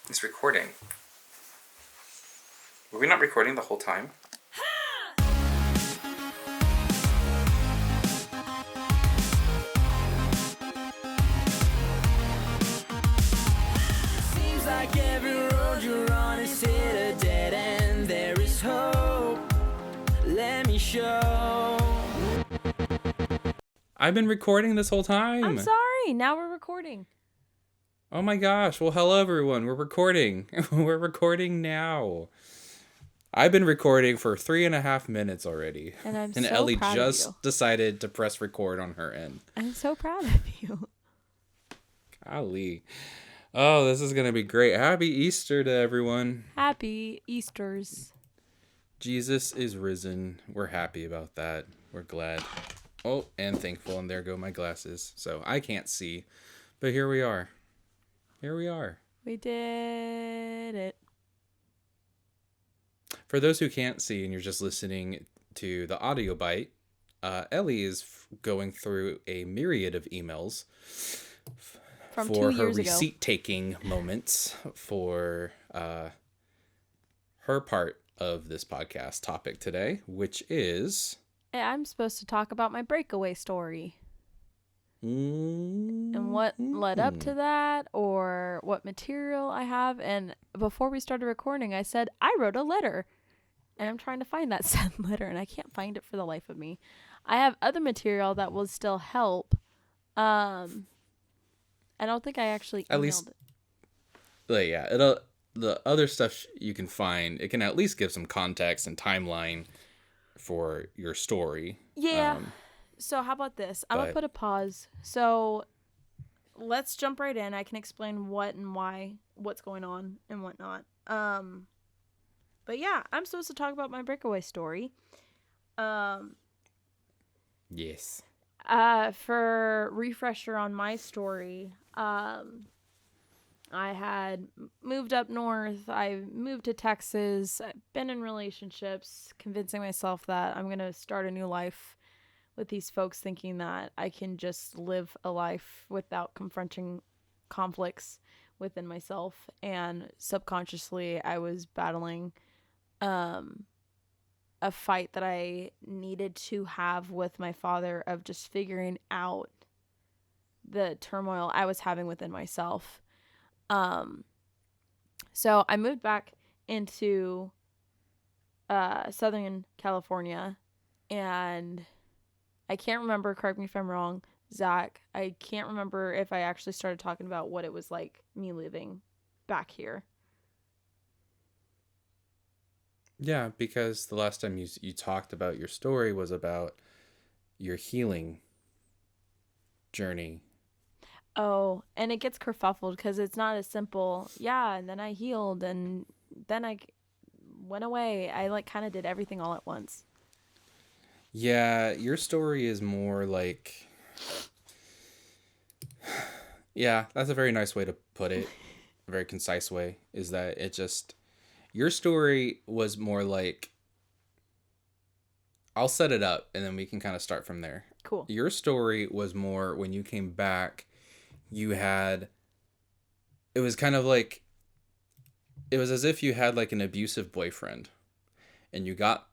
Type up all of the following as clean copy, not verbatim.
It's recording. Were we not recording the whole time? Seems like every road you're on is hit a dead end. There is hope. Let me show. I've been recording this whole time. I'm sorry. Now we're recording. Oh my gosh. Well, hello everyone. We're recording. We're recording now. I've been recording for 3.5 minutes already. And I'm and so Ellie proud just of you. decided to press record on her end. I'm so proud of you. Golly. Oh, this is going to be great. Happy Easter to everyone. Happy Easters. Jesus is risen. We're happy about that. We're glad. Oh, and thankful. And there go my glasses. So I can't see. But here we are. Here we are. We did it. For those who can't see and you're just listening to the audio bite, Ellie is going through a myriad of emails From for 2 her years ago. receipt-taking moments for her part of this podcast topic today, which is... I'm supposed to talk about my breakaway story. And what led up to that, or what material I have. And before we started recording, I said, I wrote a letter. And I'm trying to find that said letter, and I can't find it for the life of me. I have other material that will still help. I don't think I actually emailed At least, it. But yeah, the other stuff you can find, it can at least give some context and timeline for your story. Yeah. So how about this? I'm going to put a pause. So let's jump right in. I can explain what and why, what's going on and whatnot. But yeah, I'm supposed to talk about my breakaway story. Yes. For refresher on my story, I had moved up north. I moved to Texas. I've been in relationships, convincing myself that I'm going to start a new life with these folks, thinking that I can just live a life without confronting conflicts within myself. And subconsciously, I was battling a fight that I needed to have with my father of just figuring out the turmoil I was having within myself. So I moved back into Southern California, and I can't remember, correct me if I'm wrong, Zach, I can't remember if I actually started talking about what it was like me living back here. Yeah, because the last time you talked about your story was about your healing journey. Oh, and it gets kerfuffled because it's not as simple. Yeah, and then I healed, and then I went away. I kind of did everything all at once. Yeah, your story is more like... Yeah, that's a very nice way to put it. A very concise way. Is that it just... Your story was more like... I'll set it up, and then we can kind of start from there. Cool. Your story was more when you came back, you had... It was kind of like... It was as if you had like an abusive boyfriend. And you got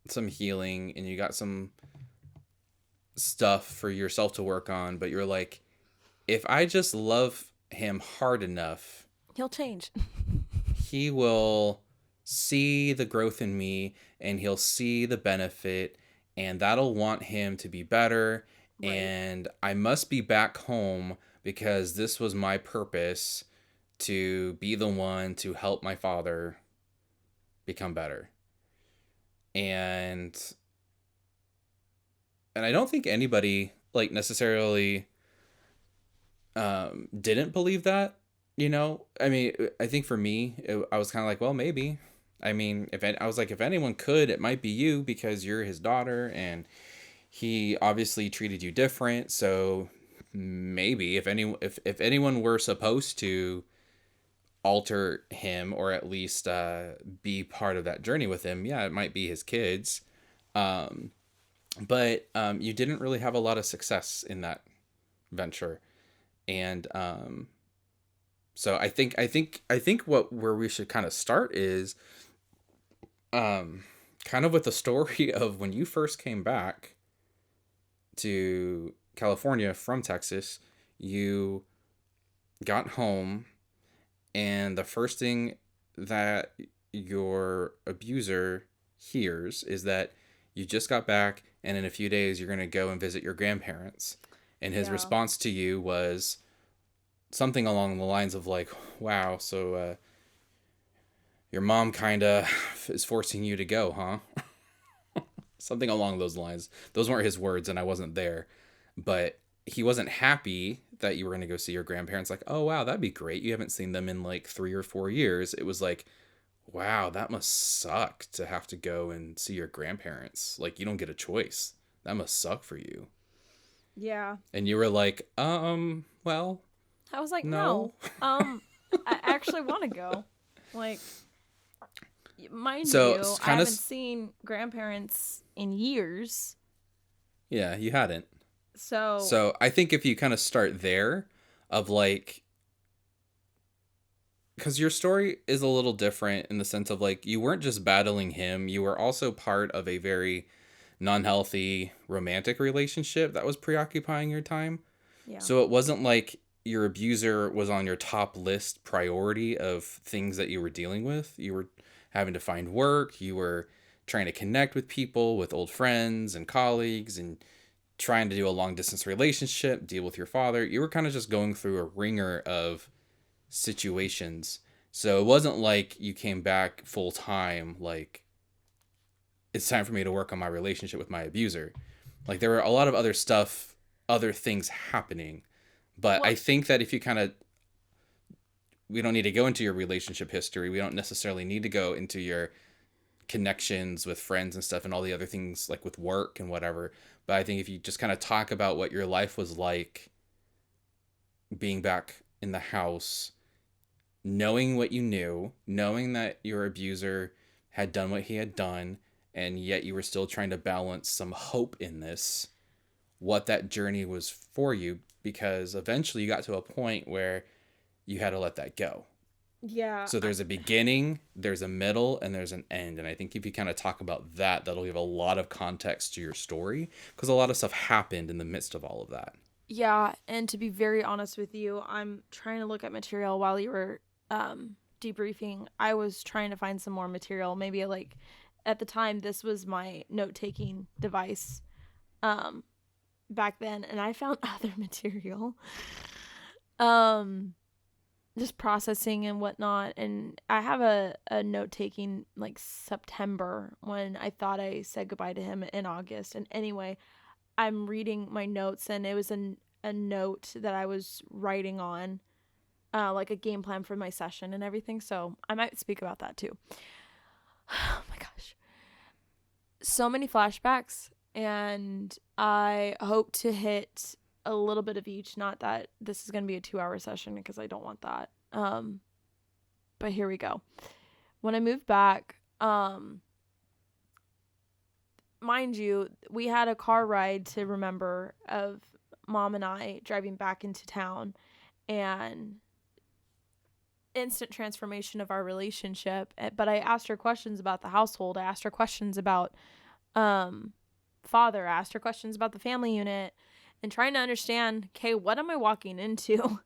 some healing, and you got some stuff for yourself to work on, but you're like, if I just love him hard enough, He'll change. he will see the growth in me, and he'll see the benefit, and that'll want him to be better. Right. And I must be back home because this was my purpose, to be the one to help my father become better. And I don't think anybody necessarily didn't believe that, I mean, I think for me, I was kind of like, well, maybe. I mean, if anyone could, it might be you, because you're his daughter and he obviously treated you different. So maybe if anyone were supposed to alter him, or at least be part of that journey with him, yeah, it might be his kids. But you didn't really have a lot of success in that venture. And So I think where we should kind of start is kind of with the story of when you first came back to California from Texas. You got home, and the first thing that your abuser hears is that you just got back, and in a few days you're going to go and visit your grandparents. And his Yeah. response to you was something along the lines of like, wow, so your mom kind of is forcing you to go, huh? Something along those lines. Those weren't his words, and I wasn't there. But he wasn't happy that you were going to go see your grandparents. Like, oh, wow, that'd be great. You haven't seen them in like 3 or 4 years. It was like, wow, that must suck to have to go and see your grandparents. Like, you don't get a choice. That must suck for you. Yeah. And you were like, well, I was like, no. I actually want to go. Like, mind So, you, I kind of, haven't seen grandparents in years. yeah, you hadn't. So, So I think if you kind of start there, of like, because your story is a little different in the sense of like, you weren't just battling him, you were also part of a very non-healthy romantic relationship that was preoccupying your time. yeah. So it wasn't like your abuser was on your top list priority of things that you were dealing with. You were having to find work, you were trying to connect with people, with old friends and colleagues, and trying to do a long distance relationship, deal with your father. You were kind of just going through a ringer of situations. So it wasn't like you came back full time, like, it's time for me to work on my relationship with my abuser. Like, there were a lot of other stuff, other things happening. But I What? think that if you kind of, we don't need to go into your relationship history. We don't necessarily need to go into your connections with friends and stuff and all the other things like with work and whatever. But I think if you just kind of talk about what your life was like being back in the house, knowing what you knew, knowing that your abuser had done what he had done, and yet you were still trying to balance some hope in this, what that journey was for you, because eventually you got to a point where you had to let that go. Yeah. So there's a beginning, there's a middle, and there's an end. And I think if you kind of talk about that, that'll give a lot of context to your story, because a lot of stuff happened in the midst of all of that. Yeah, and to be very honest with you, I'm trying to look at material while you were debriefing. I was trying to find some more material. Maybe like at the time this was my note-taking device back then, and I found other material. Just processing and whatnot, and I have a note-taking like September when I thought I said goodbye to him in August. And anyway, I'm reading my notes, and it was a note that I was writing on, like a game plan for my session and everything. So I might speak about that too. Oh my gosh. So many flashbacks, and I hope to hit a little bit of each. Not that this is going to be a 2-hour session, because I don't want that. But here we go. When I moved back, mind you, we had a car ride to remember of Mom and I driving back into town, and instant transformation of our relationship. But I asked her questions about the household. I asked her questions about father. I asked her questions about the family unit, and trying to understand, okay, what am I walking into?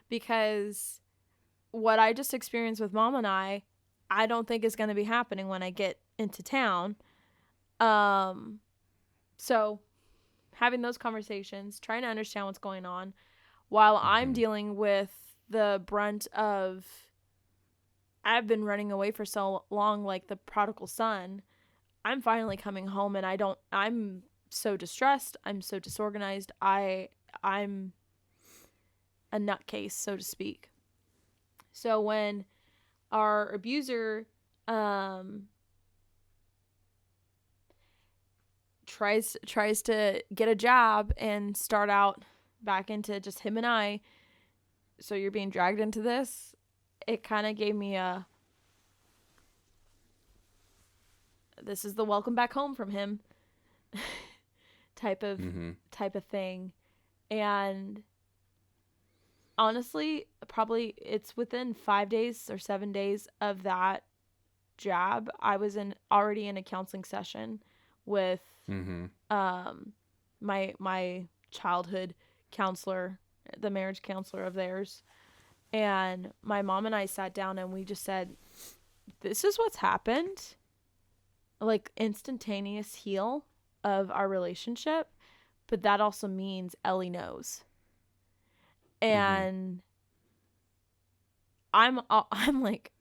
Because what I just experienced with Mom and I don't think is going to be happening when I get into town. So having those conversations, trying to understand what's going on, while I'm dealing with the brunt of, I've been running away for so long, like the prodigal son. I'm finally coming home, and I'm so distressed. I'm so disorganized. I'm a nutcase, so to speak. So when our abuser tries to get a job and start out back into just him and I, so you're being dragged into this, it kind of gave me a, this is the welcome back home from him type of thing. And honestly, probably it's within 5 days or 7 days of that jab, I was already in a counseling session with Mm-hmm. my childhood counselor, the marriage counselor of theirs. And my mom and I sat down and we just said, this is what's happened. Like, instantaneous heal of our relationship, but that also means Ellie knows. Mm-hmm. And I'm like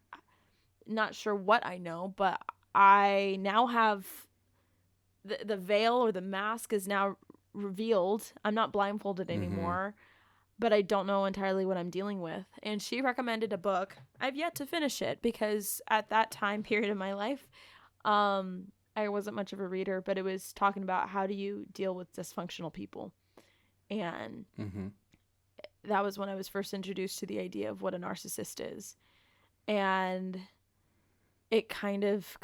not sure what I know, but I now have the veil or the mask is now revealed. I'm not blindfolded Mm-hmm. anymore, but I don't know entirely what I'm dealing with. And she recommended a book. I've yet to finish it because at that time period of my life, I wasn't much of a reader, but it was talking about how do you deal with dysfunctional people. And Mm-hmm. that was when I was first introduced to the idea of what a narcissist is. And it kind of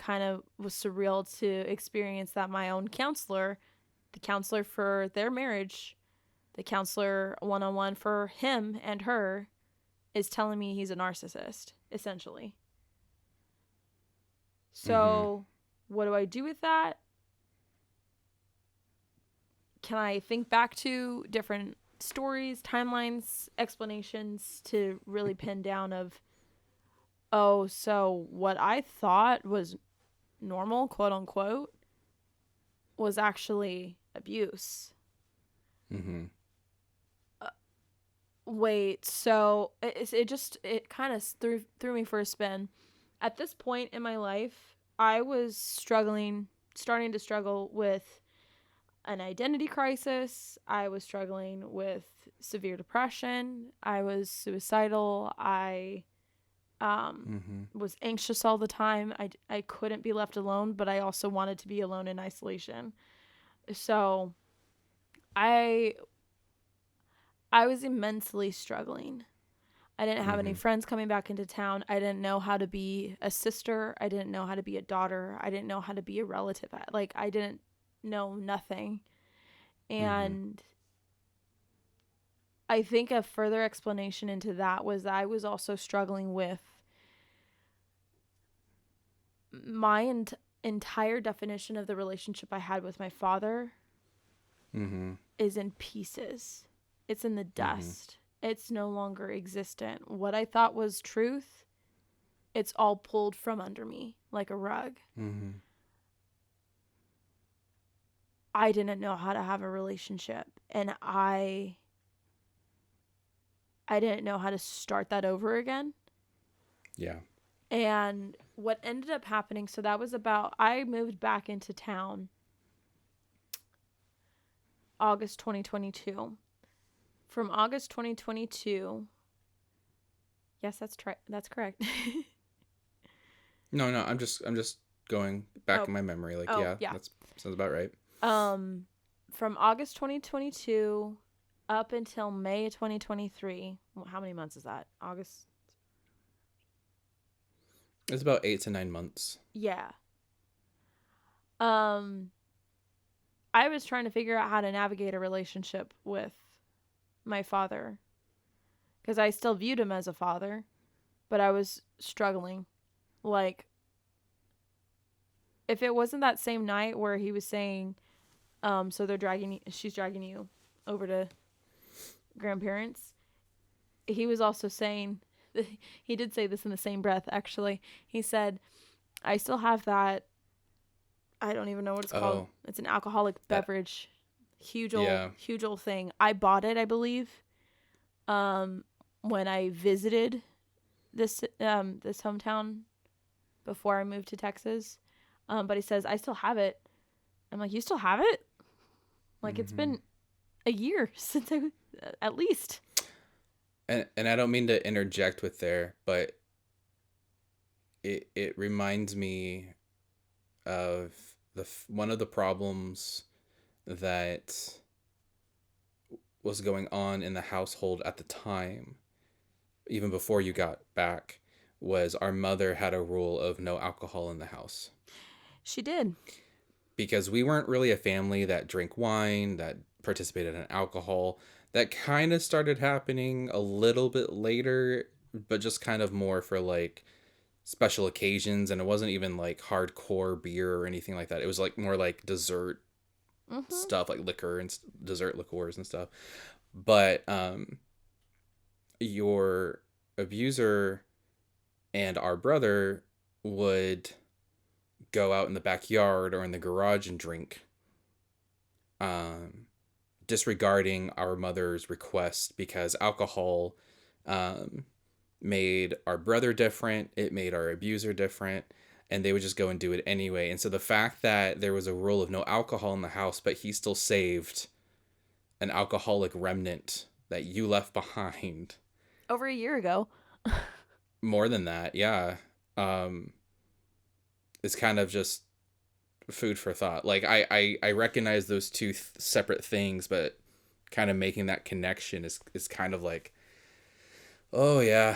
was surreal to experience that my own counselor, the counselor for their marriage, the counselor one-on-one for him and her, is telling me he's a narcissist, essentially. Mm-hmm. So what do I do with that? Can I think back to different stories, timelines, explanations to really pin down of, oh, so what I thought was normal, quote unquote, was actually abuse. Mm-hmm. Wait, so it kind of threw me for a spin. At this point in my life, I was starting to struggle with an identity crisis. I was struggling with severe depression. I was suicidal. I Mm-hmm. was anxious all the time. I couldn't be left alone, but I also wanted to be alone in isolation. So I I was immensely struggling. I didn't have any Mm-hmm. friends coming back into town. I didn't know how to be a sister. I didn't know how to be a daughter. I didn't know how to be a relative. Like, I didn't know nothing. Mm-hmm. And I think a further explanation into that was that I was also struggling with my entire definition of the relationship I had with my father Mm-hmm. is in pieces. It's in the Mm-hmm. dust. It's no longer existent. What I thought was truth, it's all pulled from under me like a rug. Mm-hmm. I didn't know how to have a relationship, and I didn't know how to start that over again. Yeah. And what ended up happening, so that was about, I moved back into town August 2022. From August 2022, yes, that's correct. No, I'm just going back Oh, in my memory. Like, oh, yeah, yeah. that's sounds about right. From August 2022 up until May 2023. How many months is that? August. It's about 8 to 9 months. Yeah. Um, I was trying to figure out how to navigate a relationship with my father because I still viewed him as a father, but I was struggling. Like, if it wasn't that same night where he was saying, so she's dragging you over to grandparents, he was also saying, he did say this in the same breath, actually. He said, I still have that, I don't even know what it's called. Oh, It's an alcoholic that beverage. yeah. Huge old thing. I bought it, I believe, when I visited this hometown before I moved to Texas. But he says, I still have it. I'm like, you still have it? Like, it's Mm-hmm. been a year since at least. And I don't mean to interject with there, but it reminds me of one of the problems that was going on in the household at the time, even before you got back, was our mother had a rule of no alcohol in the house. She did. Because we weren't really a family that drank wine, that participated in alcohol. That kind of started happening a little bit later, but just kind of more for like special occasions, and it wasn't even like hardcore beer or anything like that. It was like more like dessert Mm-hmm. stuff, like liquor and dessert liqueurs and stuff. But your abuser and our brother would go out in the backyard or in the garage and drink, um, disregarding our mother's request, because alcohol um, made our brother different, it made our abuser different, and they would just go and do it anyway. And so the fact that there was a rule of no alcohol in the house, but he still saved an alcoholic remnant that you left behind. Over a year ago. More than that, yeah. It's kind of just food for thought. Like I recognize those two separate things, but kind of making that connection is kind of like, oh yeah,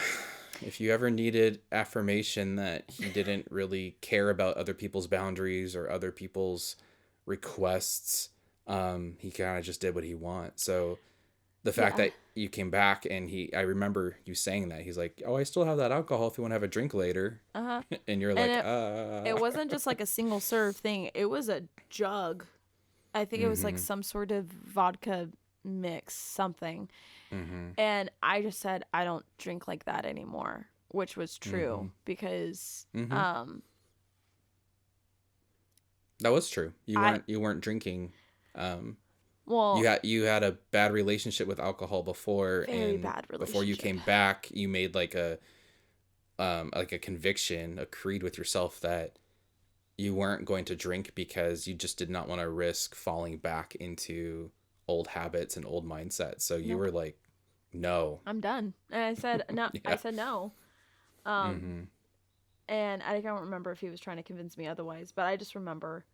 if you ever needed affirmation that he didn't really care about other people's boundaries or other people's requests, he kind of just did what he wants. So the fact Yeah. that you came back and I remember you saying that, he's like, oh, I still have that alcohol if you want to have a drink later. Uh-huh. And you're And like, it wasn't just like a single serve thing. It was a jug. I think it was like Mm-hmm. some sort of vodka mix, something. Mm-hmm. And I just said I don't drink like that anymore, which was true Mm-hmm. because Mm-hmm. That was true. I You weren't drinking. Um, well, you had a bad relationship with alcohol before, very and bad before you relationship. came back, you made like a conviction, a creed with yourself that you weren't going to drink because you just did not want to risk falling back into old habits and old mindsets. So you Nope, were like, no. I'm done. And I said no. I Yeah. said no. Um, Mm-hmm. and I don't remember if he was trying to convince me otherwise, but I just remember,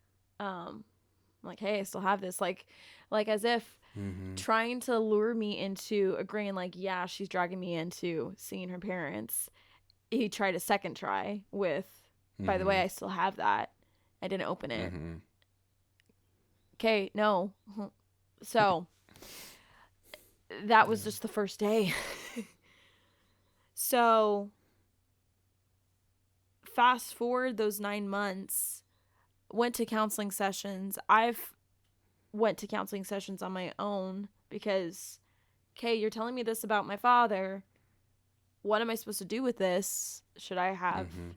like, hey, I still have this, like as if Mm-hmm. trying to lure me into agreeing, like, yeah, she's dragging me into seeing her parents. He tried a second try with, by the way, Mm-hmm. I still have that. I didn't open it. Mm-hmm. Okay, no. So that was just the first day. So fast forward those 9 months, went to counseling sessions. I've went to counseling sessions on my own because, okay, you're telling me this about my father. What am I supposed to do with this? Mm-hmm.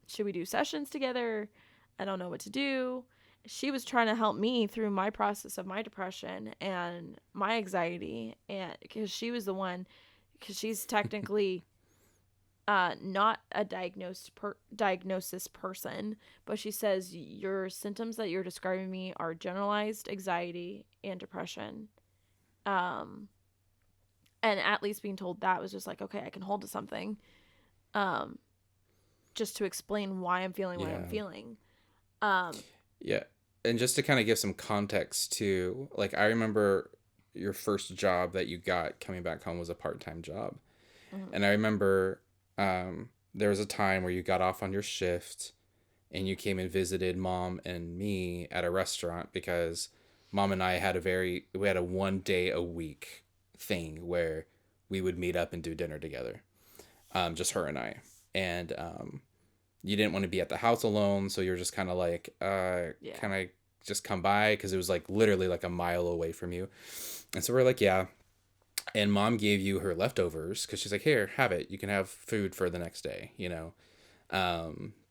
Should we do sessions together? I don't know what to do. She was trying to help me through my process of my depression and my anxiety, and because she was the one, because she's technically not a diagnosis person, but she says your symptoms that you're describing me are generalized anxiety and depression. Um, and at least being told that was just like, okay, I can hold to something. Um, just to explain why I'm feeling what I'm Yeah. feeling. Um, Yeah. And just to kind of give some context too, like I remember your first job that you got coming back home was a part-time job. mhm. And I remember there was a time where you got off on your shift and you came and visited mom and me at a restaurant, because mom and I had we had a 1 day a week thing where we would meet up and do dinner together. Just her and I. And you didn't want to be at the house alone, so you're just kind of like, Yeah. can I just come by? Because it was like literally like a mile away from you. And so we're like, yeah. And mom gave you her leftovers because she's like, here, have it. You can have food for the next day.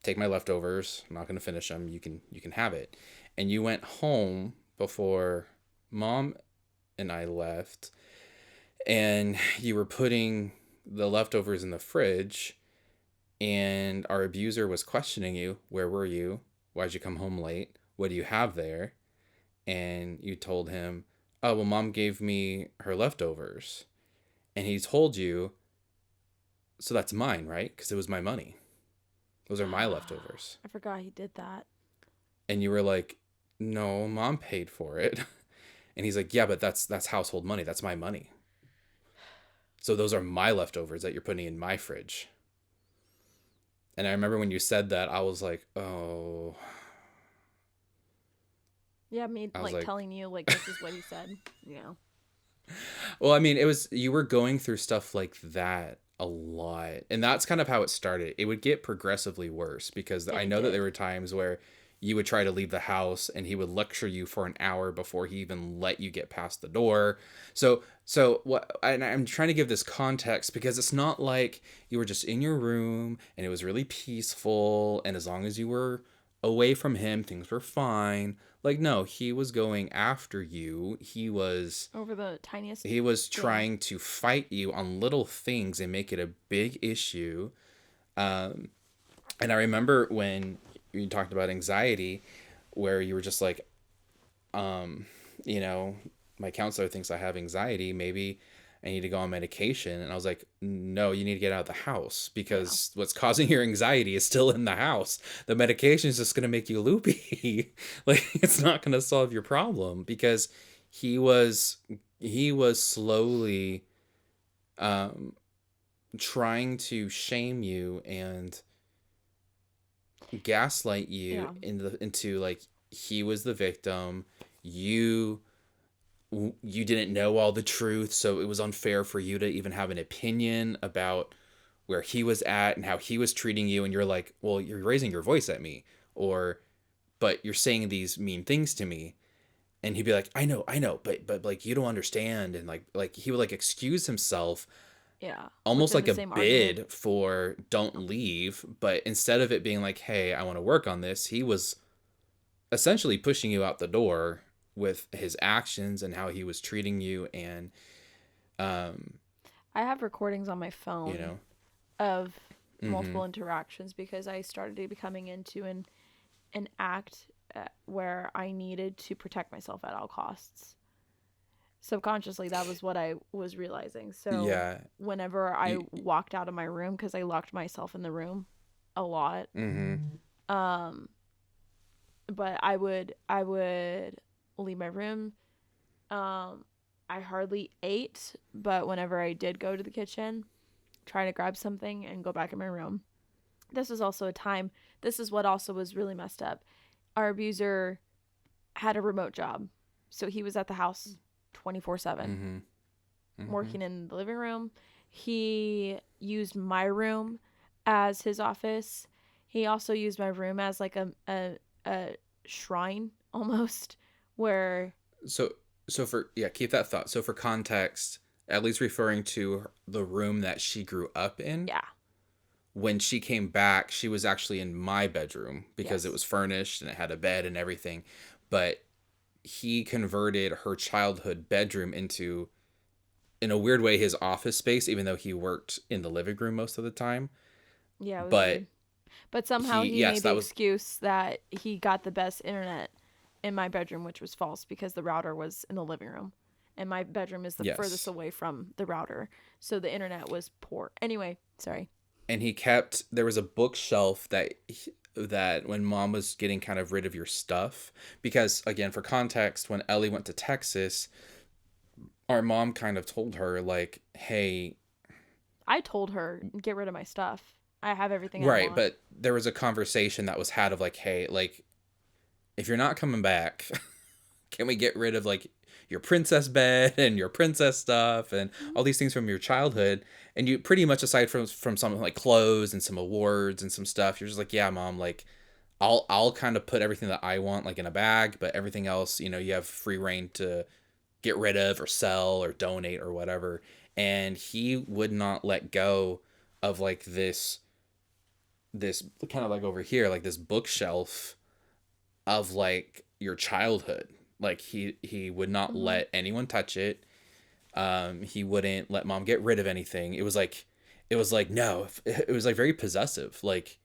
Take my leftovers. I'm not gonna finish them. You can have it. And you went home before mom and I left, and you were putting the leftovers in the fridge, and our abuser was questioning you. Where were you? Why'd you come home late? What do you have there? And you told him, oh, well, mom gave me her leftovers. And he told you, so that's mine, right? Because it was my money. Those are my leftovers. I forgot he did that. And you were like, no, mom paid for it. And he's like, yeah, but that's household money. That's my money. So those are my leftovers that you're putting in my fridge. And I remember when you said that, I was like, oh. Yeah, me I was like like, telling you like this is what he said. Well, I mean, it was you were going through stuff like that a lot. And that's kind of how it started. It would get progressively worse because I It know that there did. were times where you would try to leave the house and he would lecture you for an hour before he even let you get past the door. So what and I'm trying to give this context because it's not like you were just in your room and it was really peaceful and as long as you were away from him things were fine. Like no, he was going after you. Over the tiniest He was thing. trying to fight you on little things and make it a big issue. Um, and I remember when you talked about anxiety, where you were just like, um, you know, my counselor thinks I have anxiety. Maybe I need to go on medication. And I was like, no, you need to get out of the house Yeah. because what's causing your anxiety is still in the house. The medication is just going to make you loopy. Like, it's not going to solve your problem because he was he was slowly um trying to shame you and gaslight you Yeah. into like he was the victim. you you didn't know all the truth, so it was unfair for you to even have an opinion about where he was at and how he was treating you, and you're like, well, you're raising your voice at me, or but you're saying these mean things to me. And he'd be like, I know, but like you don't understand. And like he would like excuse himself Yeah. almost Within like the a same argument. bid for don't leave. But instead of it being like, hey, I want to work on this, he was essentially pushing you out the door with his actions and how he was treating you. And, um, I have recordings on my you phone know, of mm-hmm. multiple interactions because I started becoming into an act where I needed to protect myself at all costs. Subconsciously, that was what I was realizing. So Yeah. whenever I You, walked out of my room, because I locked myself in the room a lot, mm-hmm. um, but I would leave my room. Um, I hardly ate, but whenever I did go to the kitchen, try to grab something and go back in my room. This was also a time. This is what also was really messed up. Our abuser had a remote job, so he was at the house 24/7, Mm-hmm. Mm-hmm. working in the living room. He used my room as his office. He also used my room as like a shrine almost, where So, so for, yeah, keep that thought. So for context, at least referring to the room that she grew up in, yeah, when she came back, she was actually in my bedroom because it yes, was furnished and it had a bed and everything. But he converted her childhood bedroom into, in a weird way, his office space, even though he worked in the living room most of the time. yeah, it was But weird. But somehow he, he yes, made the that was, excuse that he got the best internet in my bedroom, which was false because the router was in the living room. And my bedroom is the furthest yes. away from the router. So the internet was poor. Anyway, sorry. And he kept, there was a bookshelf that when mom was getting kind of rid of your stuff, because again, for context, when Ellie went to Texas, our mom kind of told her like, hey, I told her, get rid of my stuff. I have everything I right, want. but there was a conversation that was had of like, hey, like if you're not coming back, can we get rid of like your princess bed and your princess stuff and all these things from your childhood? And you pretty much, aside from some like clothes and some awards and some stuff, you're just like, yeah, mom, like I'll kind of put everything that I want like in a bag, but everything else, you have free reign to get rid of or sell or donate or whatever. And he would not let go of like this kind of like over here, like this bookshelf of like your childhood. Like he would not Mm-hmm. let anyone touch it. He wouldn't let mom get rid of anything. It was like no, it was like very possessive. Like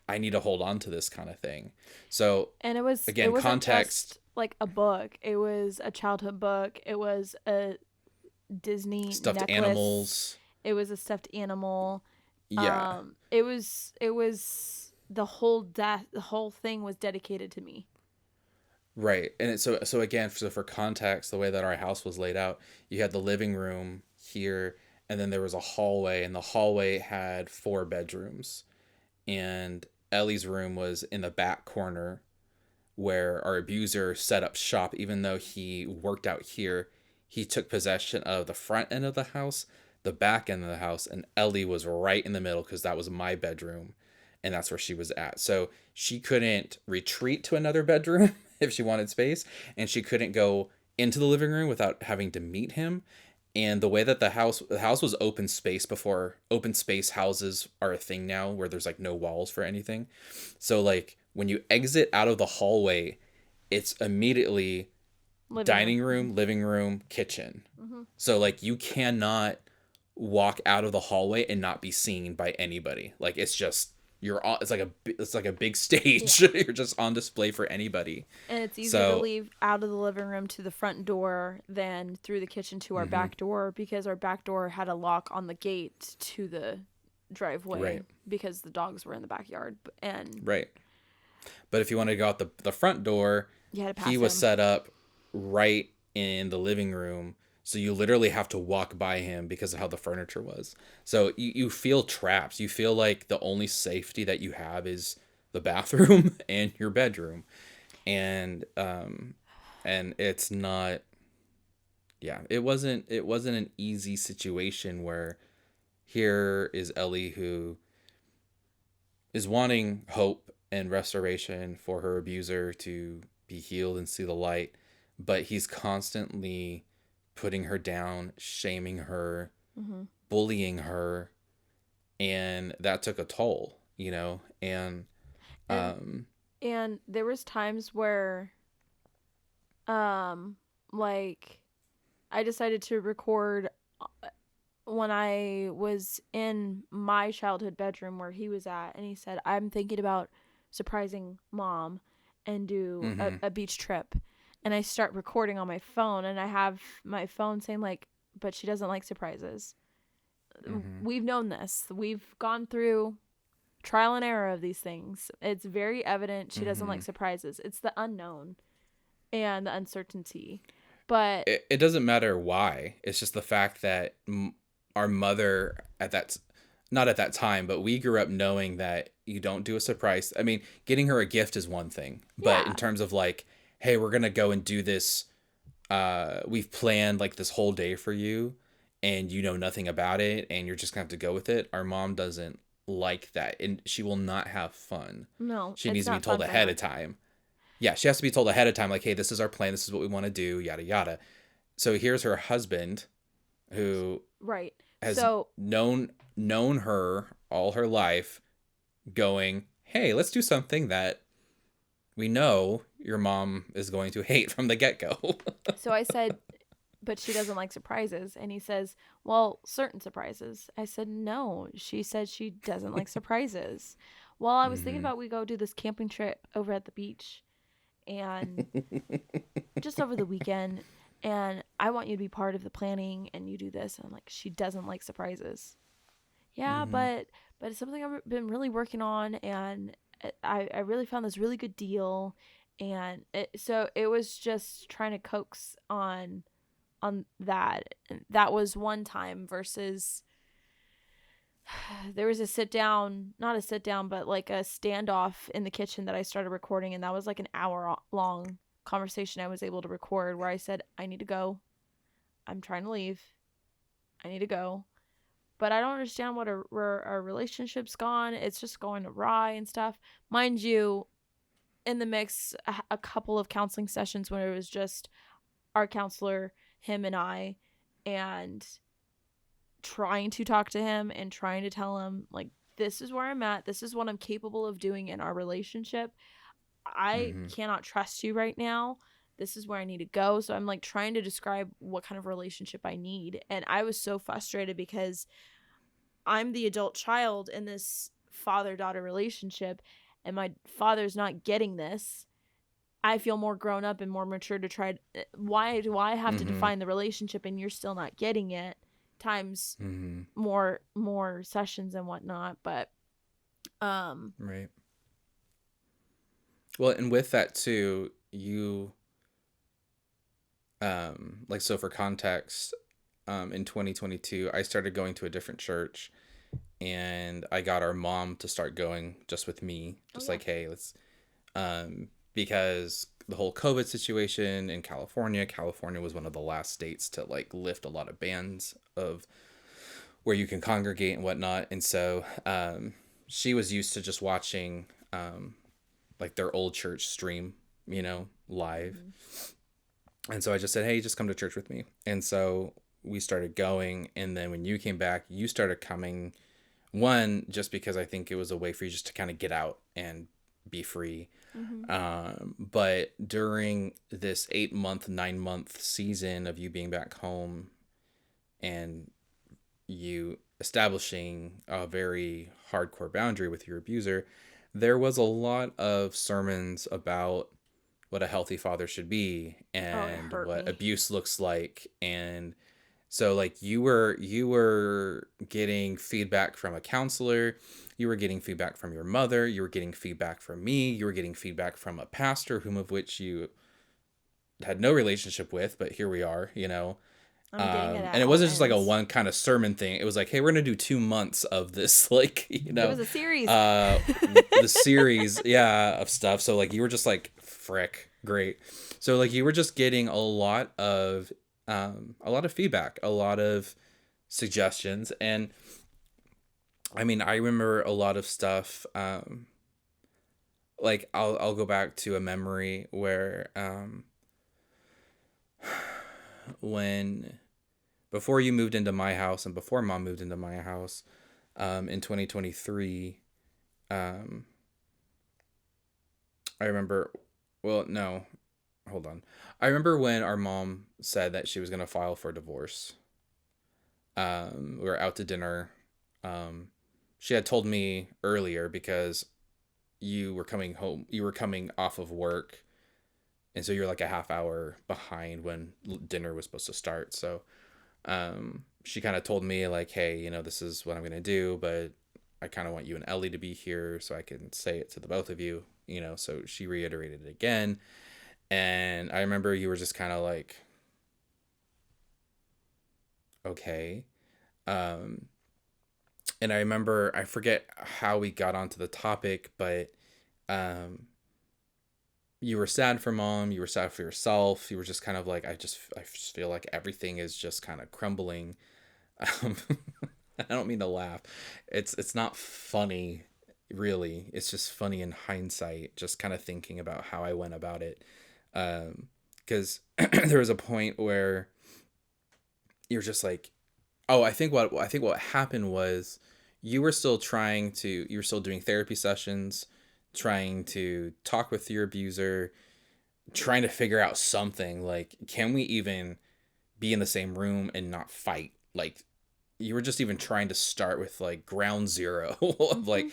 I need to hold on to this kind of thing. So And it again, wasn't context, just like a book. It was a childhood book. It was a Disney stuffed necklace. animals. It was a stuffed animal. Yeah. It was the whole death. The whole thing was dedicated to me. Right. And so again, so for context, the way that our house was laid out, you had the living room here, and then there was a hallway, and the hallway had four bedrooms. And Ellie's room was in the back corner where our abuser set up shop. Even though he worked out here, he took possession of the front end of the house, the back end of the house, and Ellie was right in the middle because that was my bedroom and that's where she was at. So she couldn't retreat to another bedroom if she wanted space, and she couldn't go into the living room without having to meet him. And the way that the house was open space before. Open space houses are a thing now where there's like no walls for anything. So like when you exit out of the hallway, it's immediately dining room, living room, kitchen. So like you cannot walk out of the hallway and not be seen by anybody. Like it's just it's like a big stage. Yeah. You're just on display for anybody. And it's easier to leave out of the living room to the front door than through the kitchen to our back door, because our back door had a lock on the gate to the driveway, right, because the dogs were in the backyard. And right. But if you wanted to go out the front door, he was set up right in the living room. So you literally have to walk by him because of how the furniture was. So you feel trapped. You feel like the only safety that you have is the bathroom and your bedroom. And it's not, it wasn't an easy situation where here is Ellie, who is wanting hope and restoration for her abuser to be healed and see the light, but he's constantly putting her down, shaming her, bullying her, and that took a toll, and there was times where like I decided to record when I was in my childhood bedroom where he was at, and he said, I'm thinking about surprising mom and do a beach trip. And I start recording on my phone, and I have my phone saying like, but she doesn't like surprises. We've known this. We've gone through trial and error of these things. It's very evident she doesn't like surprises. It's the unknown and the uncertainty. But it doesn't matter why. It's just the fact that our mother not at that time, but we grew up knowing that you don't do a surprise. I mean, getting her a gift is one thing, but in terms of like, hey, we're going to go and do this. We've planned like this whole day for you and you know nothing about it and you're just going to have to go with it. Our mom doesn't like that, and she will not have fun. No, she needs to be told ahead of time. Yeah, she has to be told ahead of time, like, hey, this is our plan. This is what we want to do, yada, yada. So here's her husband who has known her all her life going, hey, let's do something that we know your mom is going to hate from the get-go. So I said, but she doesn't like surprises. And he says, well, certain surprises. I said, no, she said she doesn't like surprises. Well, I was thinking about we go do this camping trip over at the beach and just over the weekend. And I want you to be part of the planning and you do this. And I'm like, she doesn't like surprises. Yeah, but it's something I've been really working on, and I really found this really good deal, and so it was just trying to coax on that. And that was one time versus there was not a sit down, but like a standoff in the kitchen that I started recording, and that was like an hour long conversation I was able to record where I said, I need to go. I'm trying to leave. I need to go. But I don't understand where our relationship's gone. It's just going awry and stuff. Mind you, in the mix, a couple of counseling sessions where it was just our counselor, him and I, and trying to talk to him and trying to tell him, like, this is where I'm at. This is what I'm capable of doing in our relationship. I cannot trust you right now. This is where I need to go. So I'm like trying to describe what kind of relationship I need. And I was so frustrated because I'm the adult child in this father-daughter relationship, and my father's not getting this. I feel more grown up and more mature to try. Why do I have to define the relationship and you're still not getting it? Times more sessions and whatnot. But right. Well, and with that too, you like, so for context, in 2022 I started going to a different church, and I got our mom to start going just with me, like, hey, let's because the whole COVID situation in California. California was one of the last states to like lift a lot of bans of where you can congregate and whatnot. And so she was used to just watching like their old church stream, you know, live. And so I just said, hey, just come to church with me. And so we started going. And then when you came back, you started coming, one, just because I think it was a way for you just to kind of get out and be free. But during this 8-month, 9-month season of you being back home and you establishing a very hardcore boundary with your abuser, there was a lot of sermons about what a healthy father should be and what abuse looks like. And so like you were getting feedback from a counselor, you were getting feedback from your mother, you were getting feedback from me, you were getting feedback from a pastor, whom of which you had no relationship with, but here we are, you know. And it wasn't just like a one kind of sermon thing. It was like, hey, we're gonna do 2 months of this, like, you know, it was a series. The series, of stuff. So like you were just like, frick, great. So like you were just getting a lot of feedback, a lot of suggestions, and I mean, I remember a lot of stuff. Like I'll go back to a memory where when before you moved into my house and before mom moved into my house in 2023, I remember, well, no, hold on. I remember when our mom said that she was going to file for divorce. We were out to dinner. She had told me earlier because you were coming home, you were coming off of work. And so you're like a half hour behind when dinner was supposed to start. So she kind of told me like, hey, you know, this is what I'm going to do, but I kind of want you and Ellie to be here so I can say it to the both of you, you know. So she reiterated it again. And I remember you were just kind of like, okay. And I remember, I forget how we got onto the topic, but you were sad for mom, you were sad for yourself, you were just kind of like, I just feel like everything is just kind of crumbling. I don't mean to laugh. It's not funny, really. It's just funny in hindsight, just kind of thinking about how I went about it. Because there was a point where you're just like, oh, I think what happened was you were still doing therapy sessions, trying to talk with your abuser, trying to figure out something like, can we even be in the same room and not fight? Like you were just even trying to start with like ground zero of like,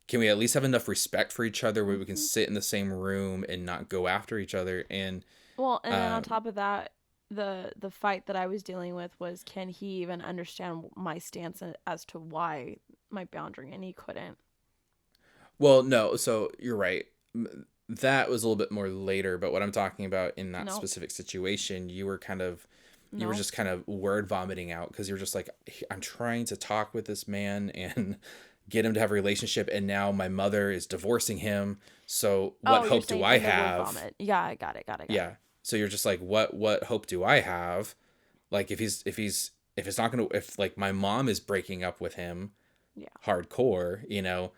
can we at least have enough respect for each other where we can sit in the same room and not go after each other? And well, and then on top of that, the fight that I was dealing with was, can he even understand my stance as to why my boundary, and he couldn't. Well, no, so you're right. That was a little bit more later, but what I'm talking about in that specific situation, you were just kind of word vomiting out because you're just like, I'm trying to talk with this man and get him to have a relationship, and now my mother is divorcing him. So what hope do I have? Yeah, I got it. Yeah. So you're just like, what hope do I have? Like if like my mom is breaking up with him, hardcore, you know,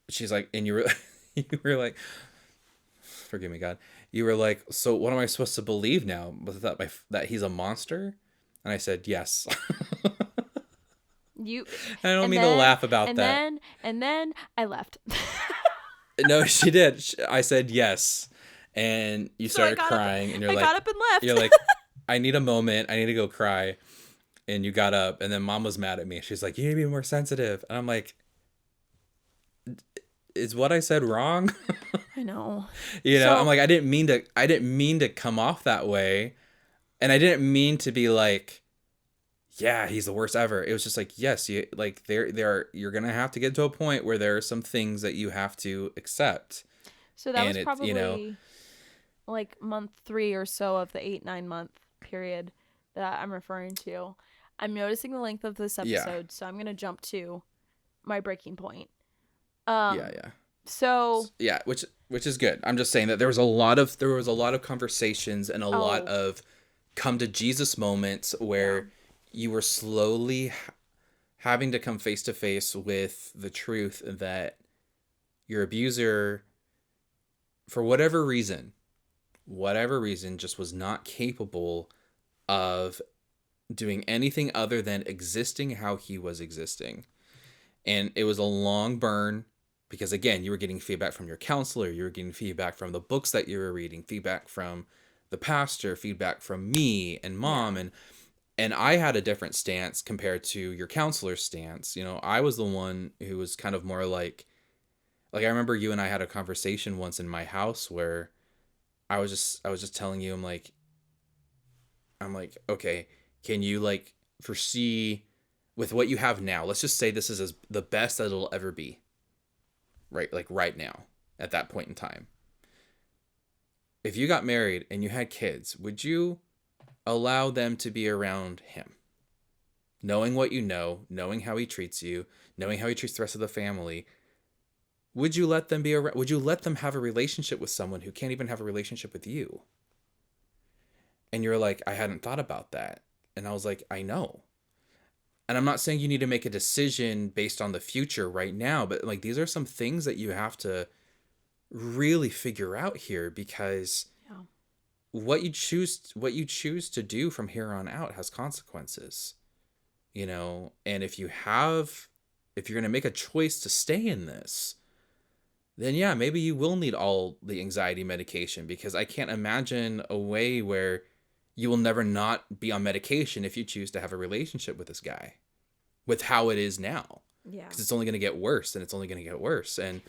she's like, and you were like, forgive me, God. You were like, so what am I supposed to believe now? That he's a monster? And I said, yes. I don't mean to laugh about that. And then I left. No, she did. I said yes. And you started crying. And you're like, I got up and left. You're like, I need a moment. I need to go cry. And you got up. And then mom was mad at me. She's like, you need to be more sensitive. And I'm like, is what I said wrong? I know. You know, I'm like, I didn't mean to come off that way. And I didn't mean to be like, yeah, he's the worst ever. It was just like, yes, you're going to have to get to a point where there are some things that you have to accept. So that was probably, you know, like month 3 or so of the 8-9 month period that I'm referring to. I'm noticing the length of this episode, so I'm going to jump to my breaking point. Yeah. So yeah, which which is good. I'm just saying that there was a lot of conversations and a lot Oh, of come to Jesus moments where you were slowly having to come face to face with the truth that your abuser, for whatever reason, just was not capable of doing anything other than existing how he was existing. And it was a long burn because, again, you were getting feedback from your counselor, you were getting feedback from the books that you were reading, feedback from the pastor, feedback from me and mom, yeah. and I had a different stance compared to your counselor's stance. I was the one who was kind of more like I remember you and I had a conversation once in my house where I was just telling you, I'm like, okay, can you like foresee with what you have now? Let's just say this is the best that it'll ever be, right? Like right now, at that point in time. If you got married and you had kids, would you allow them to be around him? Knowing what you know, knowing how he treats you, knowing how he treats the rest of the family, would you let them be around? Would you let them have a relationship with someone who can't even have a relationship with you? And you're like, I hadn't thought about that. And I was like, I know. And I'm not saying you need to make a decision based on the future right now, but like these are some things that you have to really figure out here because Yeah. what you choose to do from here on out has consequences. And if you're going to make a choice to stay in this, then yeah, maybe you will need all the anxiety medication because I can't imagine a way where you will never not be on medication if you choose to have a relationship with this guy with how it is now. Yeah. Because it's only going to get worse and it's only going to get worse. And,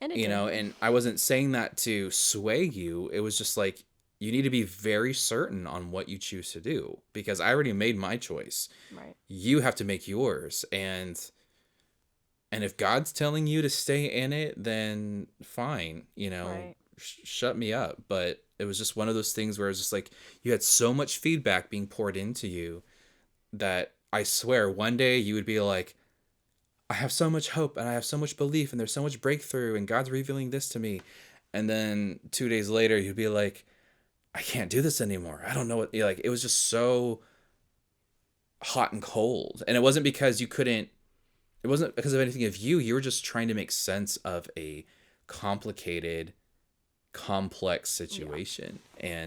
And it did. and I wasn't saying that to sway you. It was just like, you need to be very certain on what you choose to do because I already made my choice. Right. You have to make yours. And if God's telling you to stay in it, then fine, Right. shut me up. But it was just one of those things where it was just like, you had so much feedback being poured into you that I swear one day you would be like, I have so much hope and I have so much belief and there's so much breakthrough and God's revealing this to me. And then 2 days later, you'd be like, I can't do this anymore. I don't know what, like, it was just so hot and cold. And it wasn't because it wasn't because of anything of you. You were just trying to make sense of a complicated, complex situation. Yeah.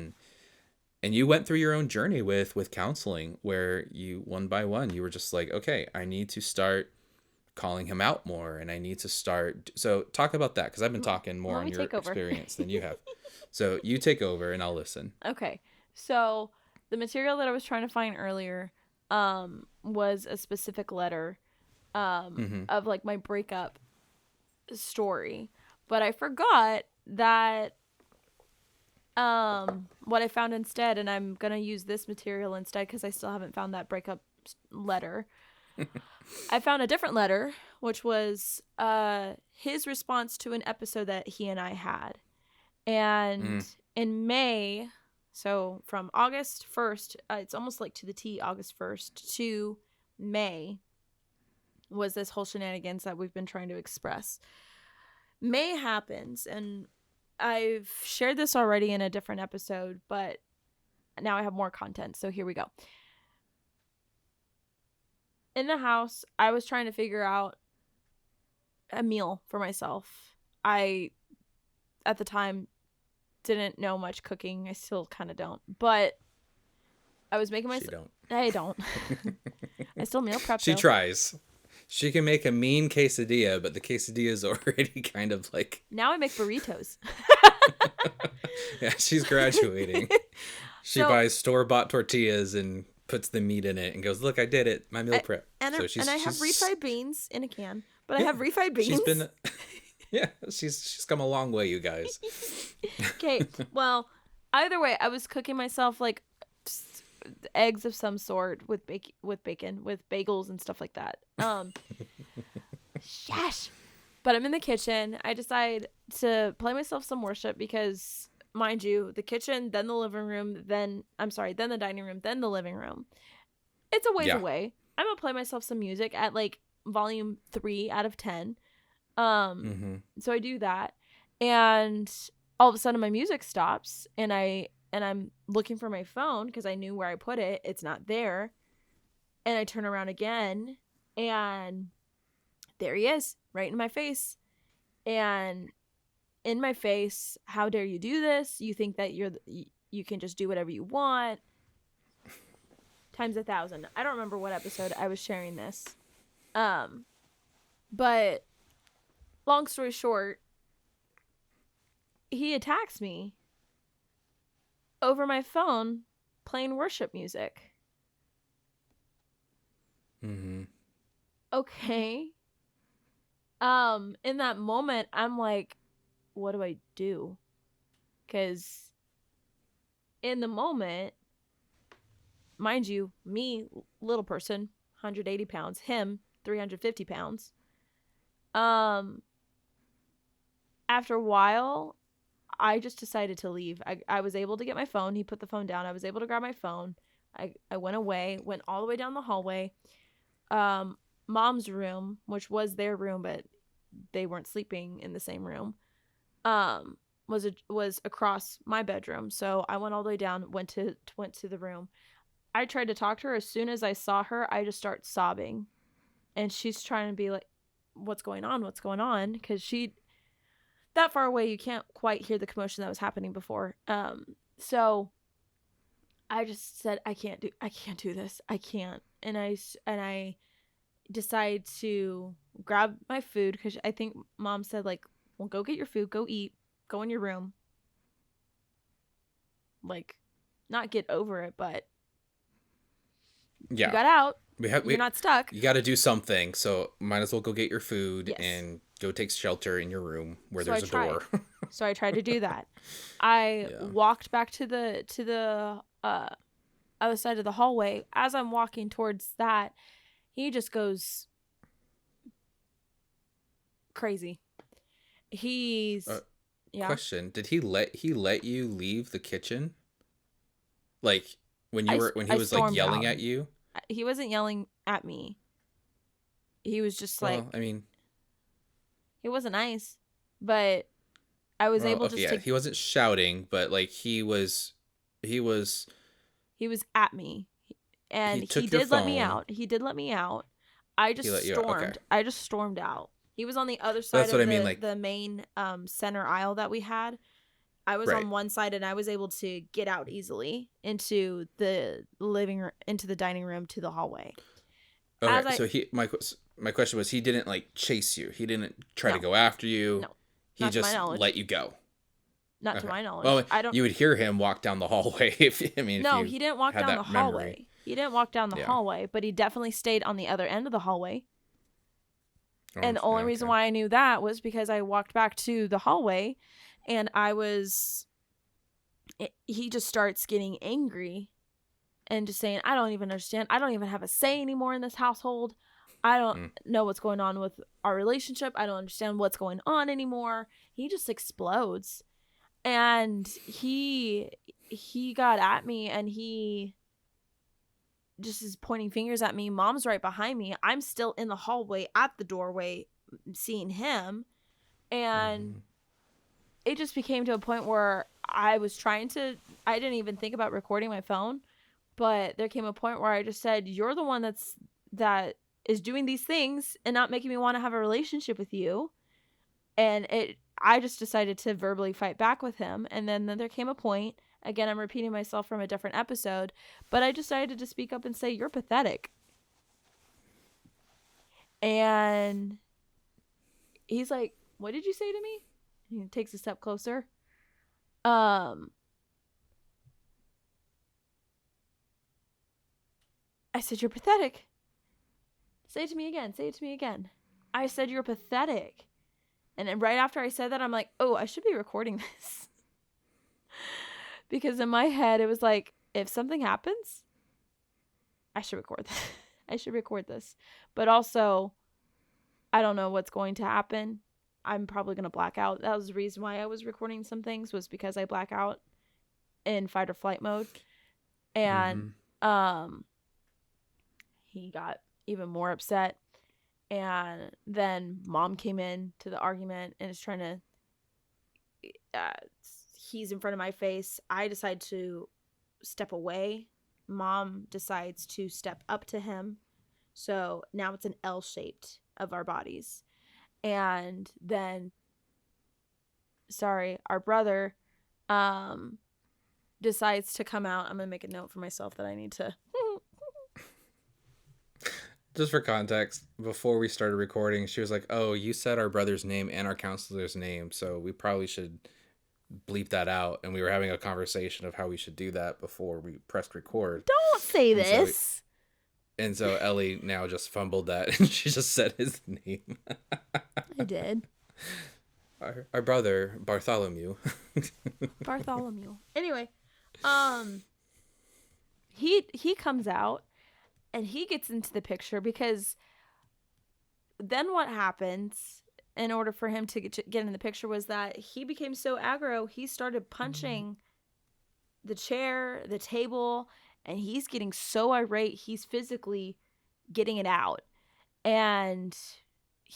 And you went through your own journey with counseling where you, one by one, you were just like, okay, I need to start calling him out more and I need to start. So talk about that because I've been talking more on your experience than you have. So you take over and I'll listen. Okay. So the material that I was trying to find earlier was a specific letter of like my breakup story. But I forgot that what I found instead, and I'm going to use this material instead because I still haven't found that breakup letter. I found a different letter, which was his response to an episode that he and I had. And in May, so from August 1st, it's almost like to the T, August 1st to May was this whole shenanigans that we've been trying to express. May happens, and I've shared this already in a different episode, but now I have more content, so here we go. In the house, I was trying to figure out a meal for myself. I, at the time, didn't know much cooking. I still kind of don't. But I was making myself... I don't. I still meal prep. She tries. She can make a mean quesadilla, but the quesadilla is already kind of like... Now I make burritos. Yeah, she's graduating. She buys store-bought tortillas and puts the meat in it and goes, look, I did it. My meal prep. And I have refried beans in a can. But I have refried beans. She's come a long way, you guys. Okay, well, either way, I was cooking myself like eggs of some sort with bacon, with bagels and stuff like that. Yes. But I'm in the kitchen. I decide to play myself some worship because, mind you, the kitchen, then the living room, then the dining room, then the living room. It's a ways away. I'm gonna play myself some music at like volume 3 out of 10. So I do that. And all of a sudden my music stops, and I'm looking for my phone because I knew where I put it. It's not there. And I turn around again, and there he is, right in my face. And in my face, how dare you do this? You think that you can just do whatever you want? Times 1,000. I don't remember what episode I was sharing this. But long story short, he attacks me over my phone playing worship music. Mm-hmm. Okay. In that moment, I'm like, what do I do? Because in the moment, mind you, me, little person, 180 pounds, him, 350 pounds. After a while, I just decided to leave. I was able to get my phone. He put the phone down. I was able to grab my phone. I went away, went all the way down the hallway. Mom's room, which was their room, but they weren't sleeping in the same room, was across my bedroom. So I went all the way down, went to the room. I tried to talk to her. As soon as I saw her, I just start sobbing, and she's trying to be like, what's going on? What's going on? Because she, that far away, you can't quite hear the commotion that was happening before. So I just said, I can't do this. I can't. And I decide to grab my food, because I think Mom said, like, well, go get your food, go eat, go in your room. Like, not get over it, but Yeah. you got out. You're You're not stuck. You got to do something, so might as well go get your food. Yes. And go take shelter in your room where So there's I a tried. door. So I tried to do that. I walked back to the other side of the hallway. As I'm walking towards that, he just goes crazy. He's yeah. Question: did he let you leave the kitchen? Like when he was like yelling at you? He wasn't yelling at me. He was just like, I mean, he wasn't nice, but I was able just to. He wasn't shouting, but like he was at me, and he did let me out. He did let me out. I just stormed. Okay. I just stormed out. He was on the other side of the main center aisle that we had. I was on one side, and I was able to get out easily into the living room, into the dining room, to the hallway. Okay, so my question was, he didn't like chase you. He didn't try to go after you. No, he just let you go. Not to my knowledge. Well, I don't. You would hear him walk down the hallway. No, he didn't walk down the hallway. He didn't walk down the hallway, but he definitely stayed on the other end of the hallway. And the only reason why I knew that was because I walked back to the hallway, and he just starts getting angry and just saying, I don't even understand. I don't even have a say anymore in this household. I don't know what's going on with our relationship. I don't understand what's going on anymore. He just explodes. And he got at me, and he just is pointing fingers at me. Mom's right behind me. I'm still in the hallway at the doorway seeing him. And it just became to a point where I didn't even think about recording my phone, but there came a point where I just said, you're the one that is doing these things and not making me want to have a relationship with you. And I just decided to verbally fight back with him. And then there came a point, again, I'm repeating myself from a different episode, but I decided to speak up and say, you're pathetic. And he's like, what did you say to me? He takes a step closer. I said, you're pathetic. Say it to me again. Say it to me again. I said, you're pathetic. And then right after I said that, I'm like, oh, I should be recording this. Because in my head, it was like, if something happens, I should record this. I should record this. But also, I don't know what's going to happen. I'm probably going to black out. That was the reason why I was recording some things, was because I black out in fight or flight mode. And he got even more upset. And then Mom came in to the argument and is trying to uh, he's in front of my face. I decide to step away. Mom decides to step up to him. So now it's an L shaped of our bodies. And then, sorry, our brother decides to come out. I'm going to make a note for myself that I need to. Just for context, before we started recording, she was like, "Oh, you said our brother's name and our counselor's name, so we probably should bleep that out." And we were having a conversation of how we should do that before we pressed record. Don't say And so- this. And so Ellie now just fumbled that, and she just said his name. I did. Our brother, Bartholomew. Bartholomew. Anyway, he comes out and he gets into the picture because then what happens in order for him to get in the picture was that he became so aggro, he started punching the chair, the table, and he's getting so irate, he's physically getting it out. And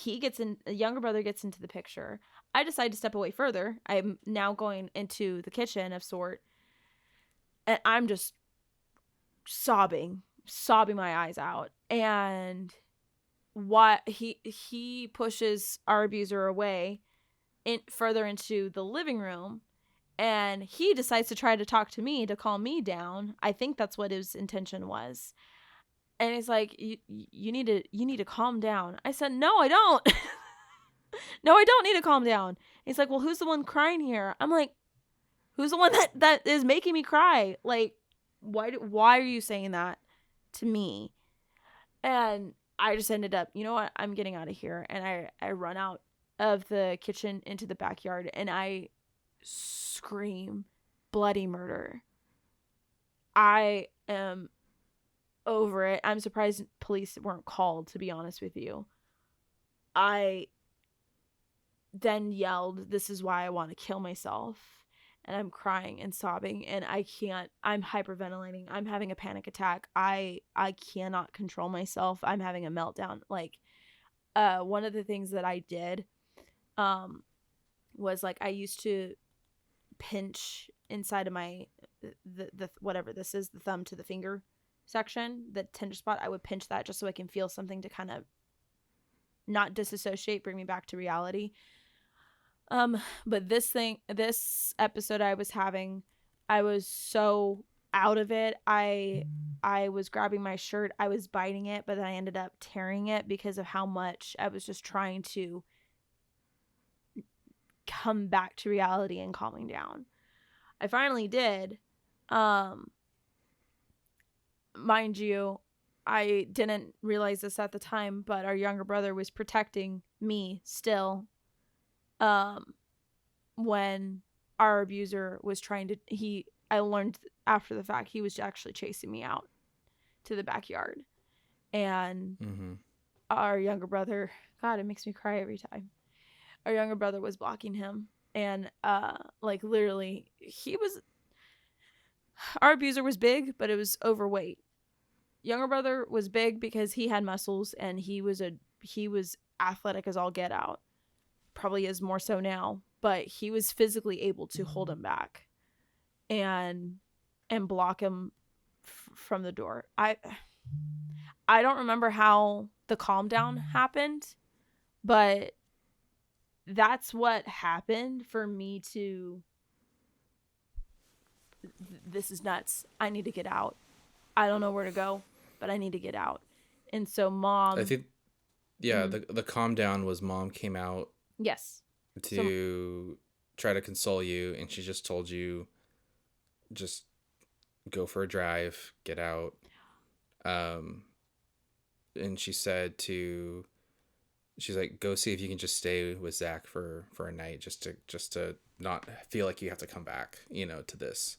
the younger brother gets into the picture. I decide to step away further. I'm now going into the kitchen of sort. And I'm just sobbing my eyes out. And what he pushes our abuser away further into the living room. And he decides to try to talk to me to calm me down. I think that's what his intention was. And he's like, you need to calm down. I said, no, I don't. No, I don't need to calm down. He's like, well, who's the one crying here? I'm like, who's the one that is making me cry? Like, why are you saying that to me? And I just ended up, you know what? I'm getting out of here. And I run out of the kitchen into the backyard and I scream bloody murder. I am over it. I'm surprised police weren't called, to be honest with you. I then yelled, "This is why I want to kill myself." And I'm crying and sobbing and I can't. I'm hyperventilating. I'm having a panic attack. I cannot control myself. I'm having a meltdown. Like, one of the things that I did was, like, I used to pinch inside of my the whatever this is, the thumb to the finger section, the tender spot. I would pinch that just so I can feel something to kind of not disassociate, bring me back to reality. But this episode I was having, I was so out of it. I was grabbing my shirt, I was biting it, but then I ended up tearing it because of how much I was just trying to come back to reality and calming down. I finally did. Mind you, I didn't realize this at the time, but our younger brother was protecting me still. When our abuser was trying to, I learned after the fact, he was actually chasing me out to the backyard. And our younger brother, God, it makes me cry every time. Our younger brother was blocking him. And, like, literally, our abuser was big, but it was overweight. Younger brother was big because he had muscles and he was athletic as all get out. Probably is more so now, but he was physically able to hold him back and block him from the door. I don't remember how the calm down happened, but that's what happened for me to, this is nuts. I need to get out. I don't know where to go, but I need to get out. And so Mom, I think, yeah, the calm down was Mom came out. Yes. To try to console you, and she just told you, just go for a drive, get out. And she said she's like, go see if you can just stay with Zach for a night, just to not feel like you have to come back, to this.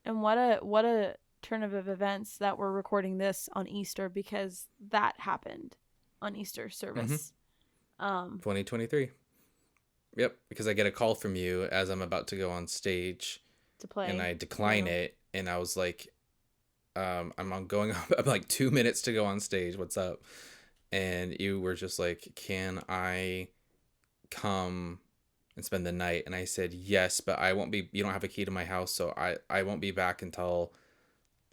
And what a turn of events that we're recording this on Easter, because that happened on Easter service. 2023. Yep, because I get a call from you as I'm about to go on stage to play, and I decline it, and I was like, I'm like 2 minutes to go on stage. What's up? And you were just like, can I come and spend the night? And I said, yes, but I won't be, you don't have a key to my house, so I won't be back until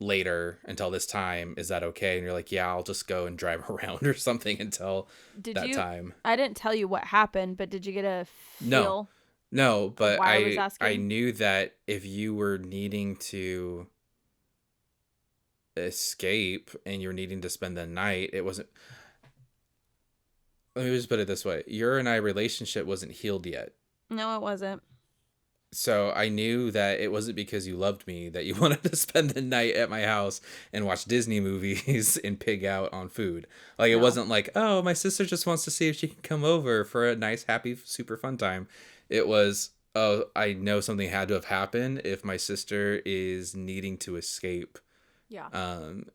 later, until this time. Is that okay? And you're like, yeah, I'll just go and drive around or something until Did that you? time. I didn't tell you what happened, but did you get a No, feel no, of but why I was I asking? knew that if you were needing to escape and you're needing to spend the night, it wasn't, let me just put it this way. Your and I relationship wasn't healed yet. No, it wasn't. So I knew that it wasn't because you loved me that you wanted to spend the night at my house and watch Disney movies and pig out on food. Like, it No. wasn't like, oh, my sister just wants to see if she can come over for a nice, happy, super fun time. It was, oh, I know something had to have happened if my sister is needing to escape, Yeah.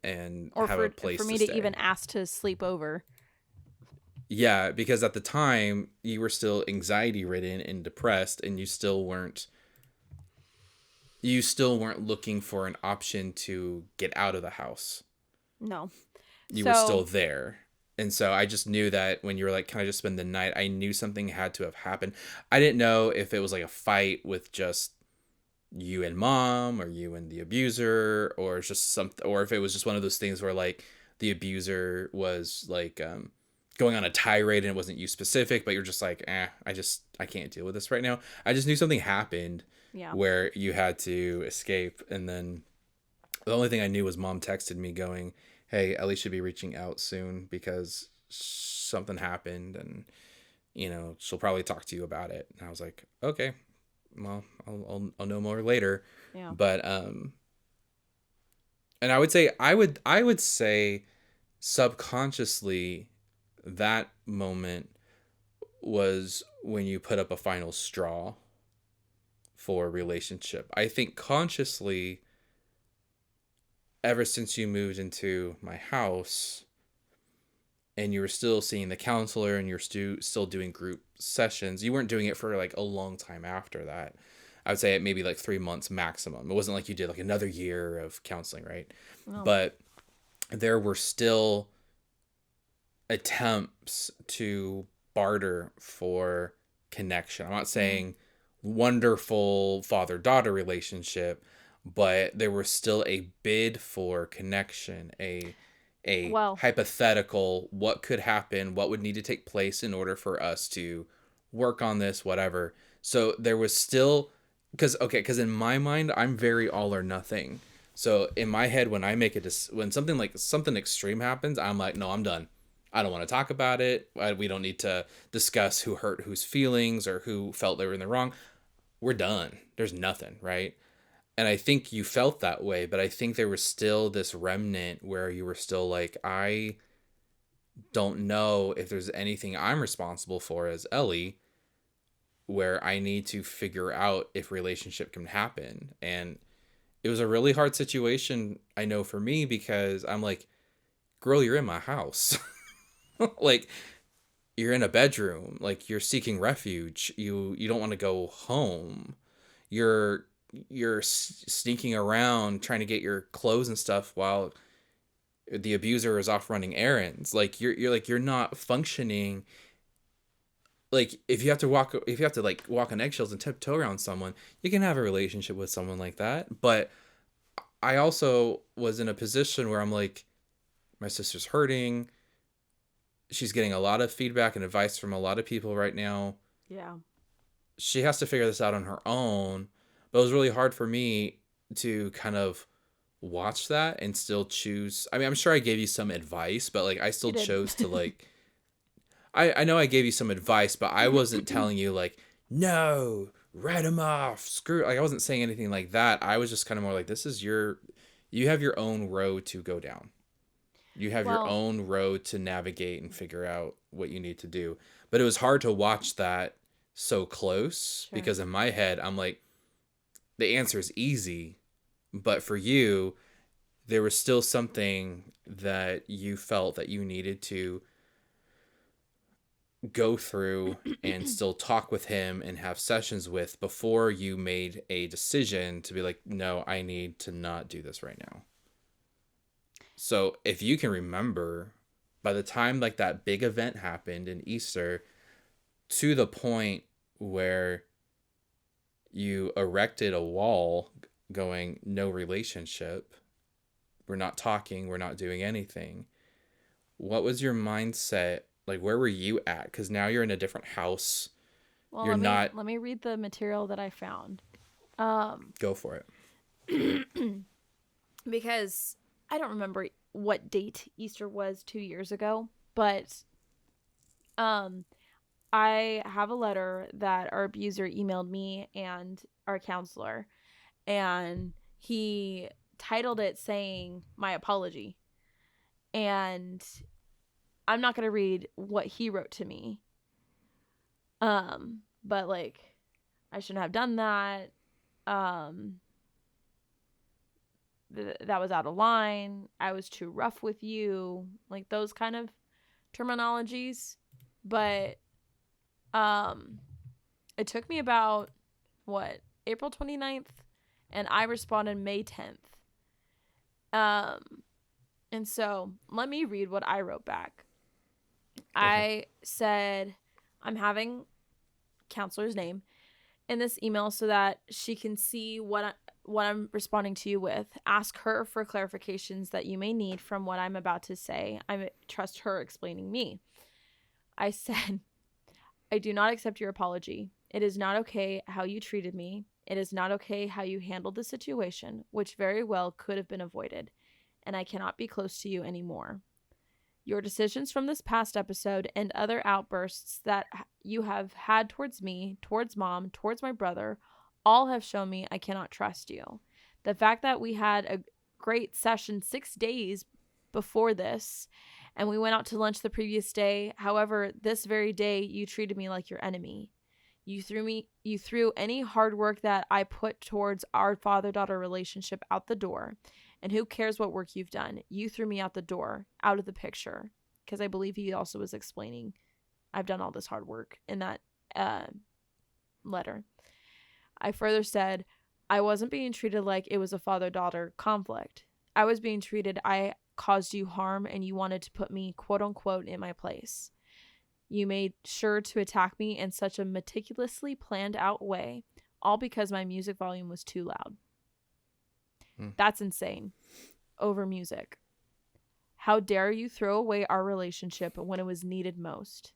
and Or have a place for me to to stay. even ask to sleep over. Yeah, because at the time you were still anxiety ridden and depressed, and you still weren't looking for an option to get out of the house. No. You So were still there. And so I just knew that when you were like, can I just spend the night? I knew something had to have happened. I didn't know if it was like a fight with just you and mom, or you and the abuser, or just something, or if it was just one of those things where like the abuser was like going on a tirade and it wasn't you specific, but you're just like, I can't deal with this right now. I just knew something happened yeah. where you had to escape. And then the only thing I knew was mom texted me going, hey, Ellie should be reaching out soon because something happened, and she'll probably talk to you about it. And I was like, okay, well, I'll know more later. Yeah. But and I would say subconsciously that moment was when you put up a final straw for a relationship. I think consciously, ever since you moved into my house and you were still seeing the counselor and you're still doing group sessions, you weren't doing it for like a long time after that. I would say it maybe like 3 months maximum. It wasn't like you did like another year of counseling, right? No. But there were still attempts to barter for connection. I'm not saying wonderful father-daughter relationship, but there was still a bid for connection, a Well, hypothetical what could happen, what would need to take place in order for us to work on this, whatever. So there was still, because in my mind I'm very all or nothing. So in my head, when I make when something extreme happens, I'm like, no, I'm done. I don't want to talk about it. We don't need to discuss who hurt whose feelings or who felt they were in the wrong. We're done. There's nothing, right? And I think you felt that way, but I think there was still this remnant where you were still like, I don't know if there's anything I'm responsible for as Ellie, where I need to figure out if relationship can happen. And it was a really hard situation, I know, for me, because I'm like, girl, you're in my house. Like, you're in a bedroom, like you're seeking refuge. You don't want to go home. You're sneaking around trying to get your clothes and stuff while the abuser is off running errands. Like you're not functioning. Like if you have to like walk on eggshells and tiptoe around someone, you can have a relationship with someone like that. But I also was in a position where I'm like, my sister's hurting. She's getting a lot of feedback and advice from a lot of people right now. yeah. She has to figure this out on her own. But it was really hard for me to kind of watch that and still choose. I mean, I'm sure I gave you some advice, but like I still You did. chose to like I know I gave you some advice, but I wasn't telling you like, no, write him off. Screw, like I wasn't saying anything like that. I was just kind of more like, you have your own road to go down. You have your Well, own road to navigate and figure out what you need to do. But it was hard to watch that so close sure. because in my head, I'm like, the answer is easy. But for you, there was still something that you felt that you needed to go through and still talk with him and have sessions with before you made a decision to be like, no, I need to not do this right now. So if you can remember, by the time like that big event happened in Easter, to the point where you erected a wall going, no relationship. We're not talking. We're not doing anything. What was your mindset? Like, where were you at? Because now you're in a different house. Well, You're not. let me read the material that I found. Go for it. Because I don't remember what date Easter was 2 years ago, but I have a letter that our abuser emailed me and our counselor, and he titled it saying my apology. And I'm not going to read what he wrote to me. But like, I shouldn't have done that. That was out of line. I was too rough with you. Like those kind of terminologies. But it took me about April 29th, and I responded May 10th. And so let me read what I wrote back. I said, I'm having counselor's name in this email so that she can see what I'm responding to you with. Ask her for clarifications that you may need from what I'm about to say. I trust her explaining me. I said, I do not accept your apology. It is not okay how you treated me. It is not okay how you handled the situation, which very well could have been avoided, and I cannot be close to you anymore. Your decisions from this past episode and other outbursts that you have had towards me, towards mom, towards my brother, all have shown me I cannot trust you. The fact that we had a great session 6 days before this, and we went out to lunch the previous day. However, this very day, you treated me like your enemy. You threw any hard work that I put towards our father-daughter relationship out the door. And who cares what work you've done? You threw me out the door, out of the picture. Because I believe he also was explaining, I've done all this hard work in that letter. I further said, I wasn't being treated like it was a father-daughter conflict. I was being treated, I caused you harm and you wanted to put me, quote unquote, in my place. You made sure to attack me in such a meticulously planned out way, all because my music volume was too loud. That's insane. Over music. How dare you throw away our relationship when it was needed most?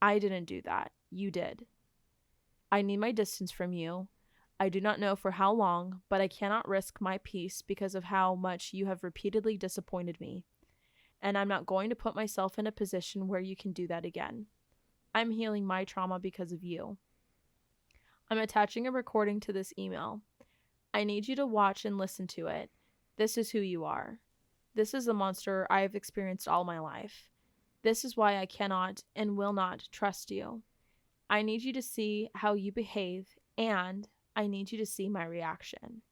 I didn't do that. You did. I need my distance from you. I do not know for how long, but I cannot risk my peace because of how much you have repeatedly disappointed me. And I'm not going to put myself in a position where you can do that again. I'm healing my trauma because of you. I'm attaching a recording to this email. I need you to watch and listen to it. This is who you are. This is the monster I have experienced all my life. This is why I cannot and will not trust you. I need you to see how you behave, and I need you to see my reaction.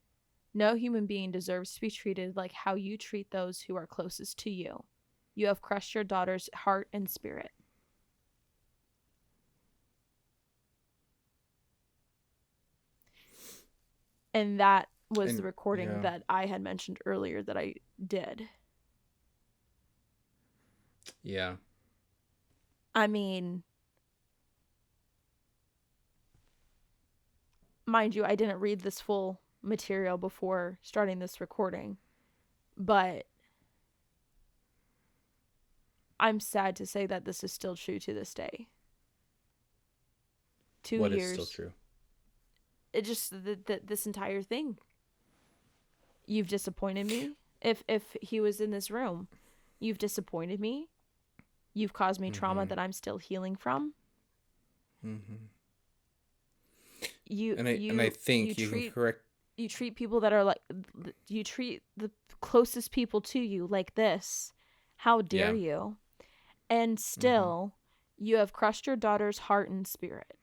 No human being deserves to be treated like how you treat those who are closest to you. You have crushed your daughter's heart and spirit. And that was the recording that I had mentioned earlier that I did. Yeah. I mean, mind you, I didn't read this full material before starting this recording, but I'm sad to say that this is still true to this day. 2 years. What is still true? It just this entire thing. You've disappointed me. If he was in this room, you've disappointed me. You've caused me trauma that I'm still healing from. I think you can correct. You treat people that are like, you treat the closest people to you like this. How dare you? And still, you have crushed your daughter's heart and spirit.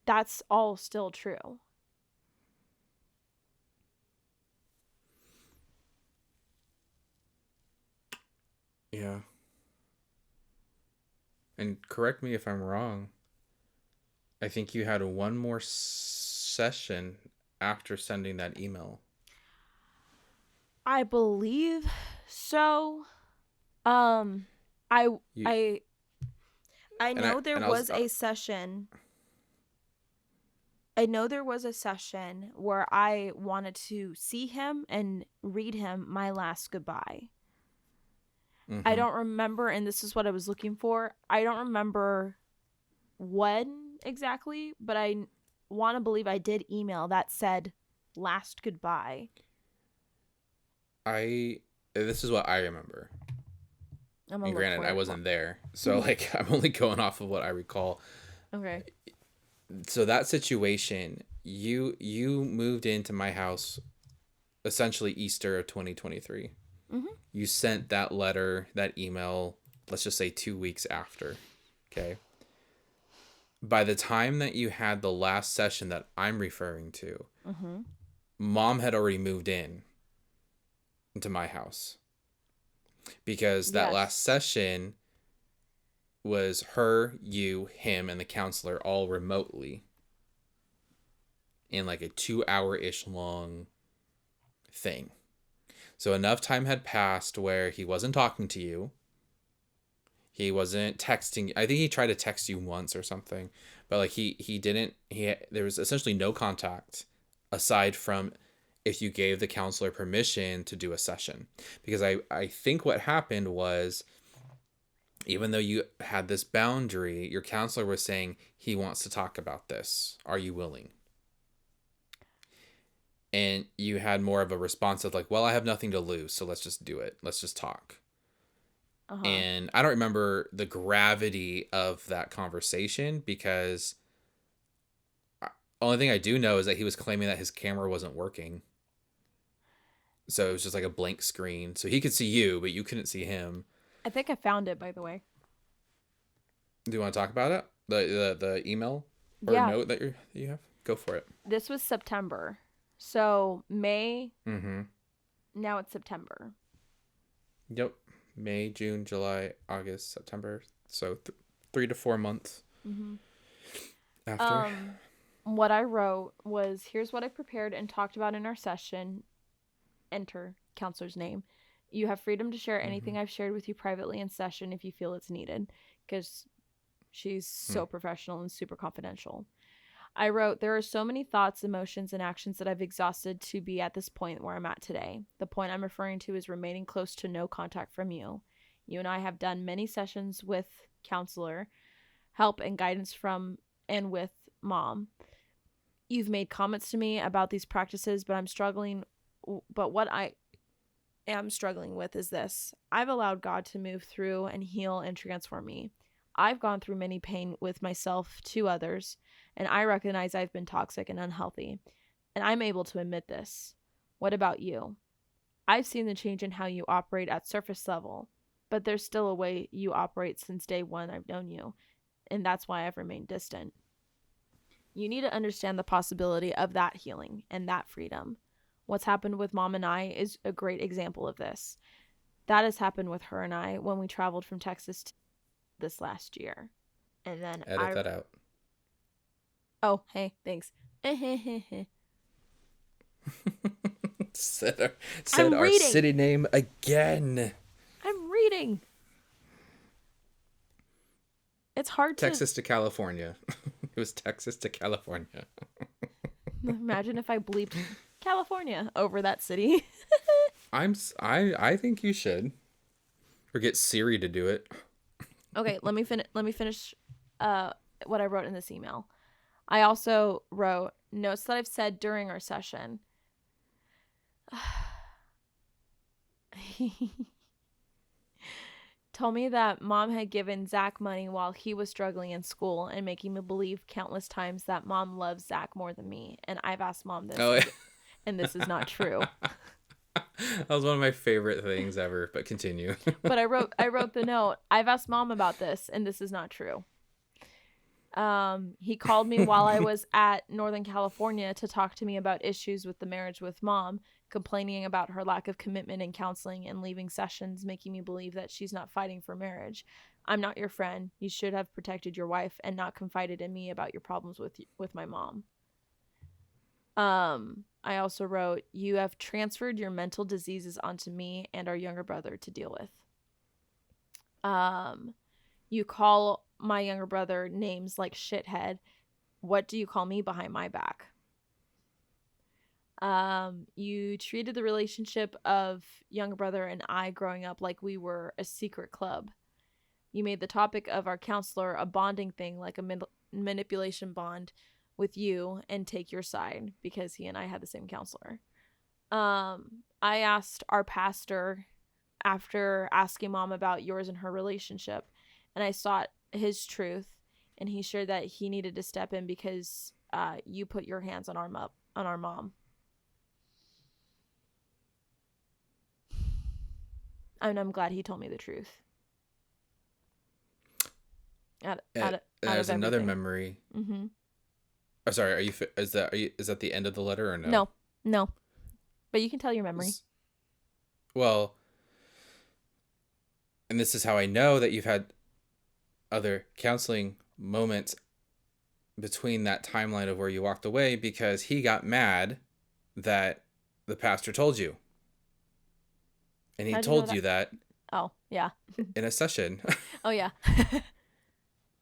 That's all still true. Yeah. And correct me if I'm wrong. I think you had one more session after sending that email. I believe so. I know there was a session I know there was a session where I wanted to see him and read him my last goodbye. I Mm-hmm. don't remember, and this is what I was looking for. I don't remember when exactly, but I want to believe I did email that said last goodbye. This is what I remember. I'm gonna And look granted, for I it. wasn't there, so like I'm only going off of what I recall. Okay. So that situation, you moved into my house essentially Easter of 2023. Mm-hmm. You sent that letter, that email, let's just say 2 weeks after. Okay. By the time that you had the last session that I'm referring to, Mm-hmm. mom had already moved in into my house because that Yes. last session was her, you, him, and the counselor all remotely in like a 2 hour ish long thing. So enough time had passed where he wasn't talking to you. He wasn't texting. I think he tried to text you once or something, but like he didn't. There was essentially no contact aside from if you gave the counselor permission to do a session. Because I think what happened was, even though you had this boundary, your counselor was saying he wants to talk about this. Are you willing? And you had more of a response of like, well, I have nothing to lose, so let's just do it. Let's just talk. Uh-huh. And I don't remember the gravity of that conversation because only thing I do know is that he was claiming that his camera wasn't working. So it was just like a blank screen. So he could see you, but you couldn't see him. I think I found it, by the way. Do you want to talk about it? The email or Yeah. note that you have? Go for it. This was September. So May, Mm-hmm. now it's September. Yep. May, June, July, August, September. So 3 to 4 months after. What I wrote was, here's what I prepared and talked about in our session. Enter counselor's name. You have freedom to share anything I've shared with you privately in session if you feel it's needed, because she's so professional and super confidential. I wrote, there are so many thoughts, emotions, and actions that I've exhausted to be at this point where I'm at today. The point I'm referring to is remaining close to no contact from you. You and I have done many sessions with counselor, help and guidance from and with mom. You've made comments to me about these practices, but what I am struggling with is this. I've allowed God to move through and heal and transform me. I've gone through many pain with myself to others, and I recognize I've been toxic and unhealthy, and I'm able to admit this. What about you? I've seen the change in how you operate at surface level, but there's still a way you operate since day one I've known you, and that's why I've remained distant. You need to understand the possibility of that healing and that freedom. What's happened with mom and I is a great example of this. That has happened with her and I when we traveled from Texas to this last year. And then Edit that out. Oh, hey, thanks. said I'm our reading. city name again. I'm reading. It's hard Texas to California. It was Texas to California. Imagine if I bleeped California over that city. I think you should. Or get Siri to do it. Okay, let me finish what I wrote in this email. I also wrote notes that I've said during our session. Told me that mom had given Zach money while he was struggling in school and making me believe countless times that mom loves Zach more than me. And I've asked mom this, and this is not true. That was one of my favorite things ever, but continue. But I wrote the note. I've asked mom about this, and this is not true. He called me while I was at Northern California to talk to me about issues with the marriage with mom, complaining about her lack of commitment in counseling and leaving sessions, making me believe that she's not fighting for marriage. I'm not your friend. You should have protected your wife and not confided in me about your problems with my mom. I also wrote, you have transferred your mental diseases onto me and our younger brother to deal with. You call my younger brother names like shithead what do you call me behind my back? You treated the relationship of younger brother and I growing up like we were a secret club. You made the topic of our counselor a bonding thing, like a manipulation bond with you and take your side because he and I had the same counselor. I asked our pastor after asking mom about yours and her relationship, and I sought his truth, and he shared that he needed to step in because you put your hands on our mom. And I'm glad he told me the truth. There's another memory. Mm-hmm. Oh, sorry. Is that the end of the letter or no? No. But you can tell your memory. Well, and this is how I know that you've had other counseling moments between that timeline of where you walked away, because he got mad that the pastor told you. And he told you that. Oh, yeah. In a session. Oh, yeah.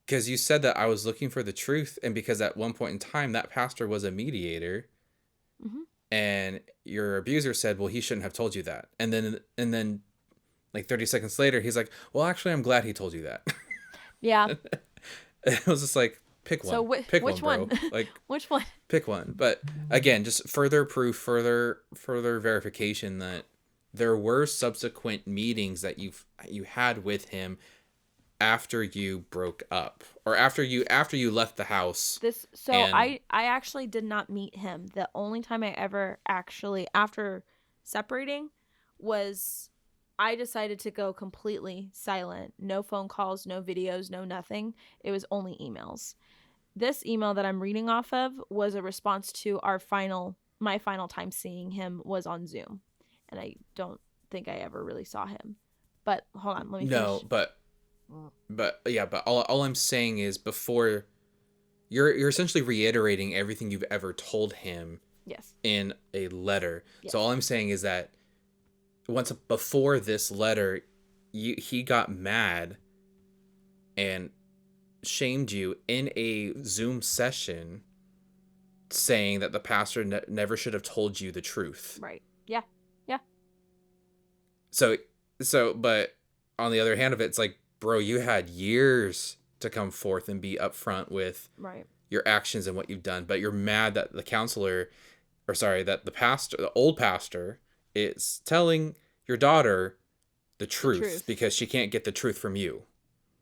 Because you said that I was looking for the truth, and because at one point in time that pastor was a mediator, mm-hmm. and your abuser said, well, he shouldn't have told you that. And then like 30 seconds later, he's like, well, actually, I'm glad he told you that. Yeah. It was just like, pick one. So pick which one, bro. Like, which one? Pick one. But again, just further proof, further verification that there were subsequent meetings that you had with him after you broke up, or after you left the house. I actually did not meet him. The only time I ever actually, after separating, was I decided to go completely silent. No phone calls, no videos, no nothing. It was only emails. This email that I'm reading off of was a response to my final time seeing him was on Zoom. And I don't think I ever really saw him. But hold on, let me finish. No, but all I'm saying is, before, you're essentially reiterating everything you've ever told him. Yes. In a letter. Yes. So all I'm saying is that before this letter, he got mad and shamed you in a Zoom session, saying that the pastor never should have told you the truth. Right. Yeah. Yeah. So, but on the other hand of it, it's like, bro, you had years to come forth and be upfront with your actions and what you've done, but you're mad that the pastor, the old pastor, is telling your daughter the truth because she can't get the truth from you.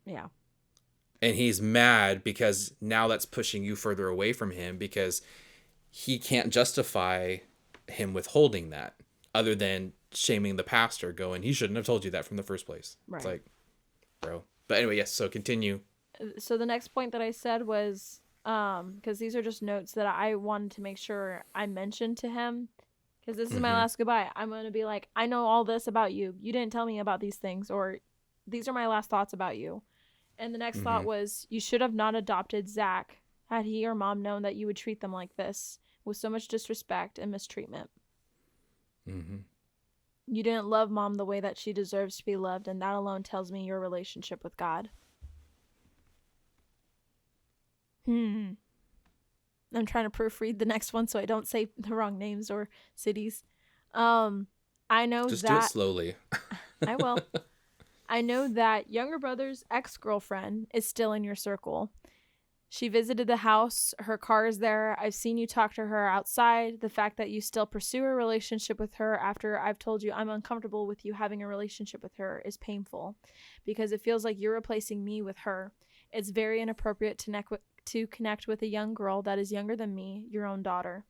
Yeah. And he's mad because now that's pushing you further away from him, because he can't justify him withholding that, other than shaming the pastor, going, he shouldn't have told you that from the first place. Right. It's like, bro. But anyway, yes, so continue. So the next point that I said was, because these are just notes that I wanted to make sure I mentioned to him, because this is my last goodbye. I'm going to be like, I know all this about you. You didn't tell me about these things, or these are my last thoughts about you. And the next thought was, you should have not adopted Zach had he or mom known that you would treat them like this, with so much disrespect and mistreatment. Mm-hmm. You didn't love mom the way that she deserves to be loved, and that alone tells me your relationship with God. I'm trying to proofread the next one so I don't say the wrong names or cities. I know just that... do it slowly. I will. I know that younger brother's ex-girlfriend is still in your circle. She visited the house. Her car is there. I've seen you talk to her outside. The fact that you still pursue a relationship with her after I've told you I'm uncomfortable with you having a relationship with her is painful, because it feels like you're replacing me with her. It's very inappropriate to connect with a young girl that is younger than me, your own daughter.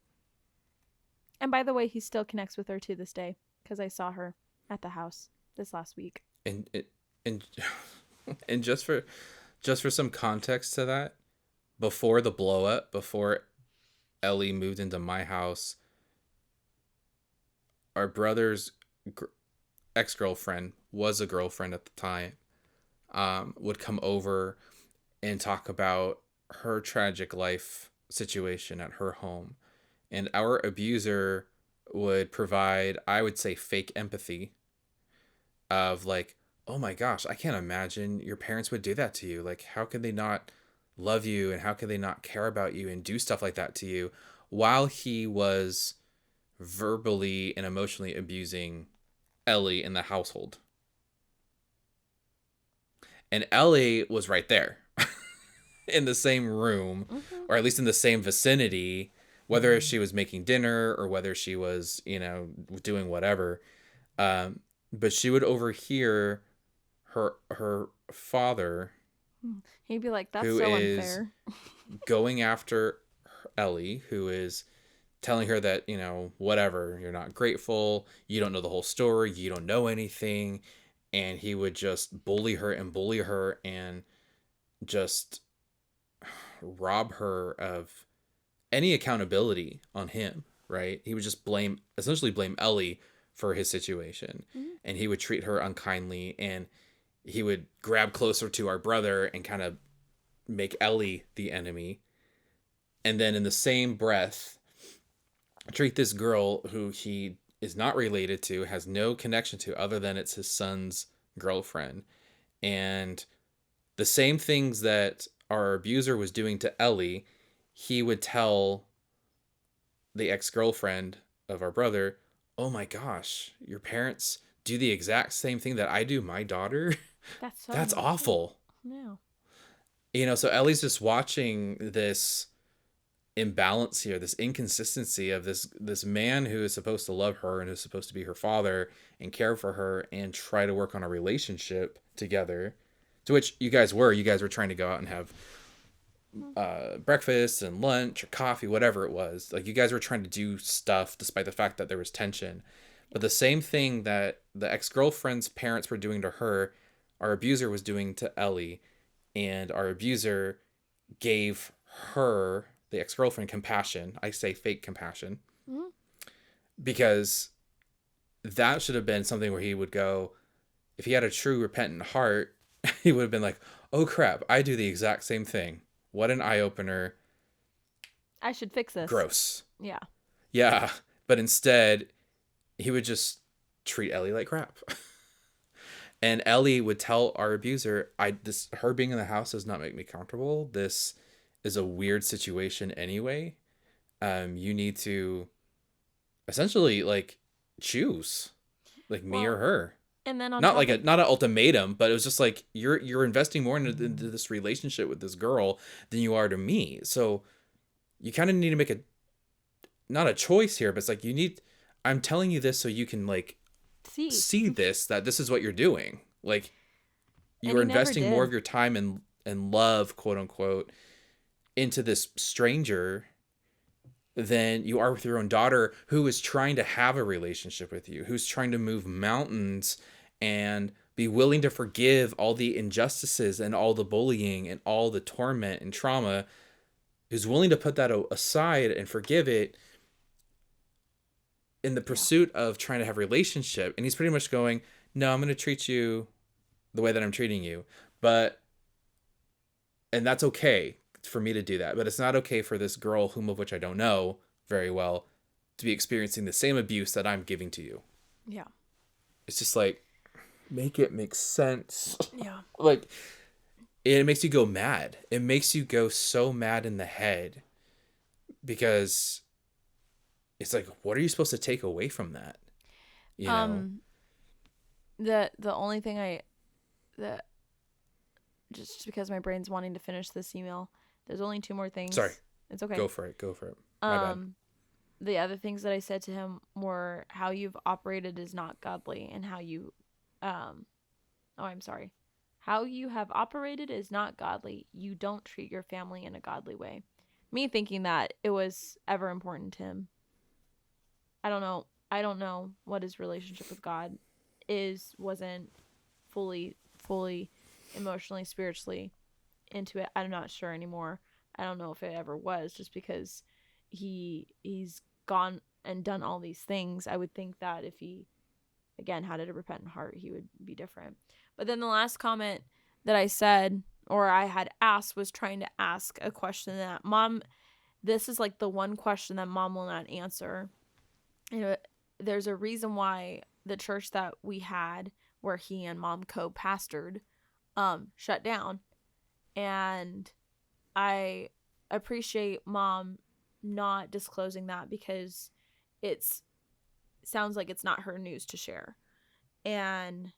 And by the way, he still connects with her to this day, because I saw her at the house this last week. And just for some context to that, before the blow up, before Ellie moved into my house, our brother's ex-girlfriend, was a girlfriend at the time, would come over and talk about her tragic life situation at her home. And our abuser would provide, I would say, fake empathy of like, oh my gosh, I can't imagine your parents would do that to you. Like, how could they not love you and how could they not care about you and do stuff like that to you while he was verbally and emotionally abusing Ellie in the household. And Ellie was right there in the same room, or at least in the same vicinity, whether she was making dinner or whether she was, doing whatever. But she would overhear her father, He'd be like, that's who so is unfair. going after Ellie, who is telling her that, whatever, you're not grateful, you don't know the whole story, you don't know anything. And he would just bully her and just rob her of any accountability on him, right? He would just essentially blame Ellie for his situation. And he would treat her unkindly, and he would grab closer to our brother and kind of make Ellie the enemy. And then in the same breath, treat this girl who he is not related to, has no connection to other than it's his son's girlfriend. And the same things that our abuser was doing to Ellie, he would tell the ex-girlfriend of our brother, oh my gosh, your parents do the exact same thing that I do my daughter? That's awful. No. So Ellie's just watching this imbalance here, this inconsistency of this man who is supposed to love her and who's supposed to be her father and care for her and try to work on a relationship together, to which you guys were trying to go out and have breakfast and lunch or coffee, whatever it was. Like, you guys were trying to do stuff despite the fact that there was tension. But the same thing that the ex-girlfriend's parents were doing to her, our abuser was doing to Ellie. And our abuser gave her, the ex-girlfriend, compassion. I say fake compassion. Because that should have been something where he would go, if he had a true repentant heart, he would have been like, oh crap, I do the exact same thing. What an eye-opener. I should fix this. Gross. Yeah. Yeah. But instead, he would just treat Ellie like crap. And Ellie would tell our abuser, her being in the house does not make me comfortable. This is a weird situation anyway. You need to essentially choose me or her. And then not an ultimatum, but it was just like, you're investing more into this relationship with this girl than you are to me. So you kind of need to make not a choice here, but it's like, I'm telling you this so you can see that this is what you're doing. You're investing more of your time and love, quote unquote, into this stranger than you are with your own daughter, who is trying to have a relationship with you, who's trying to move mountains and be willing to forgive all the injustices and all the bullying and all the torment and trauma, who's willing to put that aside and forgive it in the pursuit of trying to have a relationship. And he's pretty much going, no, I'm going to treat you the way that I'm treating you. And that's okay for me to do that. But it's not okay for this girl, of which I don't know very well, to be experiencing the same abuse that I'm giving to you. Yeah. It's just make it make sense. Yeah. It makes you go mad. It makes you go so mad in the head, because it's like, what are you supposed to take away from that? The only thing just because my brain's wanting to finish this email, there's only 2 more things. Sorry. It's okay. Go for it. My bad. The other things that I said to him were, how you've operated is not godly, and how you how you have operated is not godly. You don't treat your family in a godly way. Me thinking that it was ever important to him. I don't know what his relationship with God wasn't fully emotionally, spiritually into it. I'm not sure anymore. I don't know if it ever was, just because he's gone and done all these things. I would think that if he, again, had a repentant heart, he would be different. But then the last comment that I said, or I had asked, was trying to ask a question that this is the one question that Mom will not answer. There's a reason why the church that we had, where he and Mom co-pastored, shut down. And I appreciate mom not disclosing that because it's sounds like it's not her news to share. And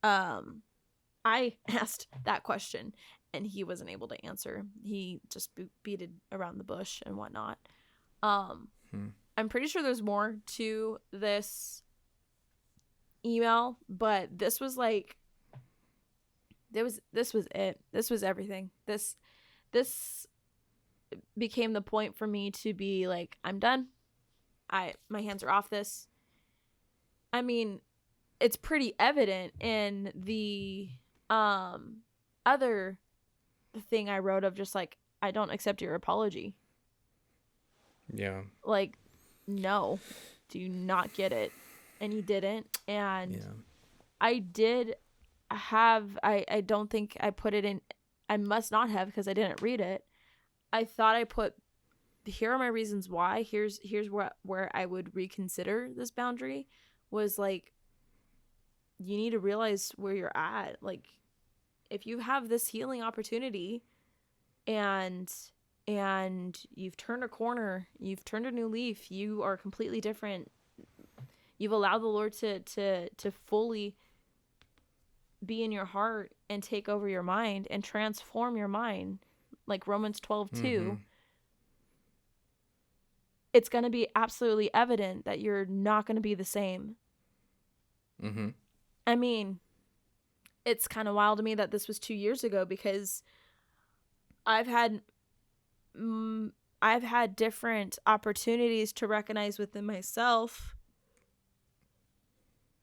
I asked that question and he wasn't able to answer. He just beated around the bush and whatnot. I'm pretty sure there's more to this email, but this was like this was it. This was everything. This became the point for me to be like, I'm done. My hands are off this. I mean, it's pretty evident in the other thing I wrote of just like, I don't accept your apology. Yeah. Like, no, do not get it. And he didn't. And Yeah. I did have, I don't think I put it in, I must not have because I didn't read it. I thought I put, here are my reasons why. Here's where I would reconsider this boundary, was like, you need to realize where you're at. Like, if you have this healing opportunity and you've turned a corner, you've turned a new leaf, you are completely different. You've allowed the Lord to fully be in your heart and take over your mind and transform your mind, like Romans 12:2. It's going to be absolutely evident that you're not going to be the same. I mean, it's kind of wild to me that this was 2 years ago, because I've had different opportunities to recognize within myself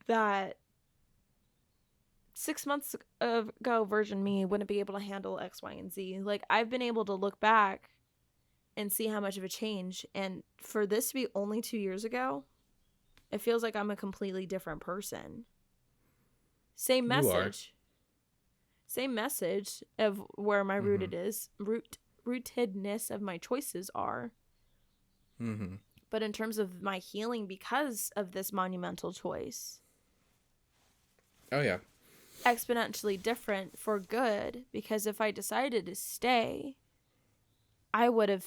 that 6 months ago version me wouldn't be able to handle X, Y, and Z. Like, I've been able to look back and see how much of a change. And for this to be only 2 years ago, it feels like I'm a completely different person. Same message. Same message of where my rootedness of my choices are. But in terms of my healing because of this monumental choice. Oh, yeah. Exponentially different for good, because if I decided to stay, I would have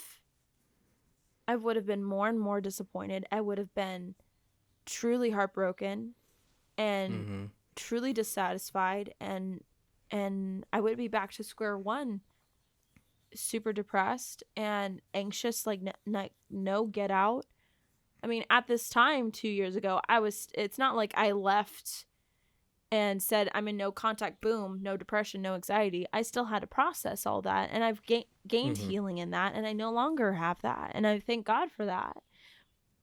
been more and more disappointed. I would have been truly heartbroken and truly dissatisfied, and I would be back to square one, super depressed and anxious, like no get out. I mean, at this time 2 years ago, it's not like I left and said I'm in no contact, boom, no depression, no anxiety. I still had to process all that, and I've gained healing in that, and I no longer have that, and I thank God for that.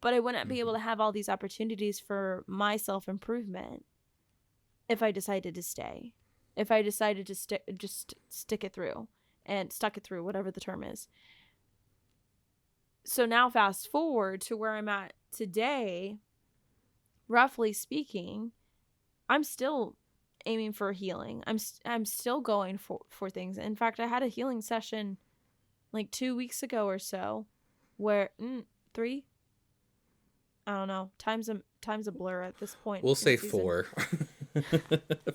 But I wouldn't be able to have all these opportunities for my self-improvement if I decided to stay. If I decided to stick it through, and stuck it through, whatever the term is. So now fast forward to where I'm at today, roughly speaking, I'm still aiming for healing. I'm still going for things. In fact, I had a healing session like 2 weeks ago or so, where 3. I don't know. Time's a blur at this point. We'll say 4.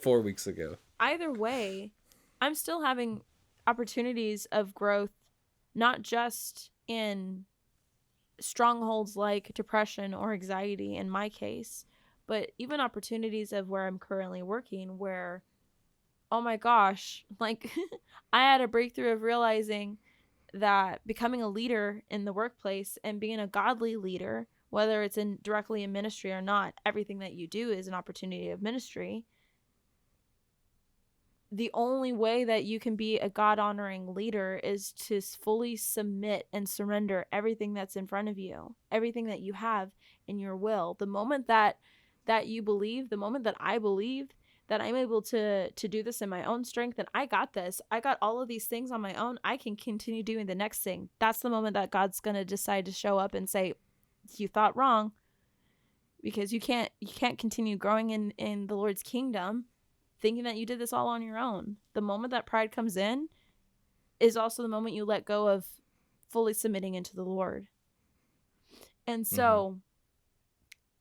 4 weeks ago. Either way, I'm still having opportunities of growth, not just in strongholds like depression or anxiety in my case, but even opportunities of where I'm currently working, where, oh my gosh, like I had a breakthrough of realizing that becoming a leader in the workplace and being a godly leader, whether it's directly in ministry or not, everything that you do is an opportunity of ministry. The only way that you can be a God-honoring leader is to fully submit and surrender everything that's in front of you, everything that you have in your will. The moment that you believe, the moment that I believe that I'm able to do this in my own strength, and I got this, I got all of these things on my own, I can continue doing the next thing. That's the moment that God's going to decide to show up and say, you thought wrong, because you can't continue growing in the Lord's kingdom thinking that you did this all on your own. The moment that pride comes in is also the moment you let go of fully submitting into the Lord. And so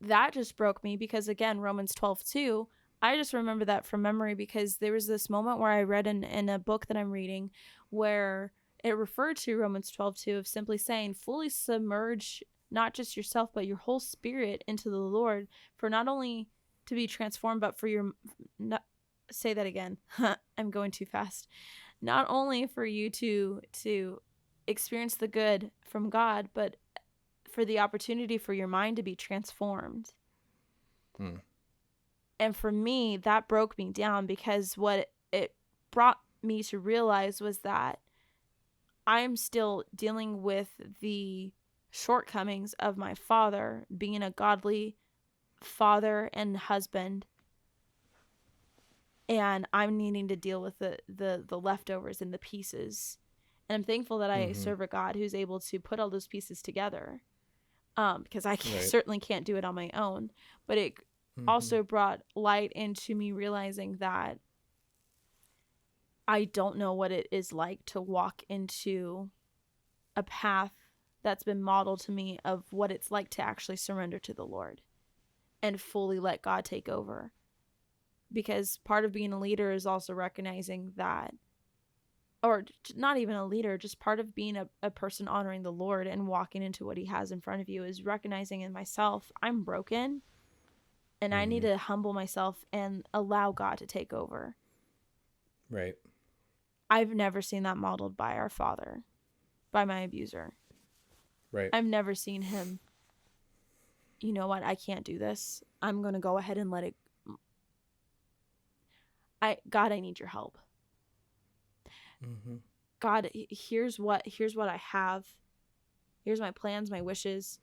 that just broke me, because again, Romans 12:2, I just remember that from memory, because there was this moment where I read in a book that I'm reading where it referred to Romans 12:2 of simply saying, fully submerge not just yourself, but your whole spirit into the Lord, for not only to be transformed, but for your, say that again. I'm going too fast. Not only for you to experience the good from God, but for the opportunity for your mind to be transformed. And for me, that broke me down, because what it brought me to realize was that I'm still dealing with the shortcomings of my father, being a godly father and husband, and I'm needing to deal with the leftovers and the pieces. And I'm thankful that I serve a God who's able to put all those pieces together, because I certainly can't do it on my own. But it also brought light into me realizing that I don't know what it is like to walk into a path that's been modeled to me of what it's like to actually surrender to the Lord and fully let God take over. Because part of being a leader is also recognizing that, or not even a leader, just part of being a person honoring the Lord and walking into what he has in front of you is recognizing in myself, I'm broken, and I need to humble myself and allow God to take over. Right. I've never seen that modeled by our father, by my abuser. Right. I've never seen him, you know what, I can't do this. I'm going to go ahead and let it. God, I need your help. God, here's what I have. Here's my plans, my wishes.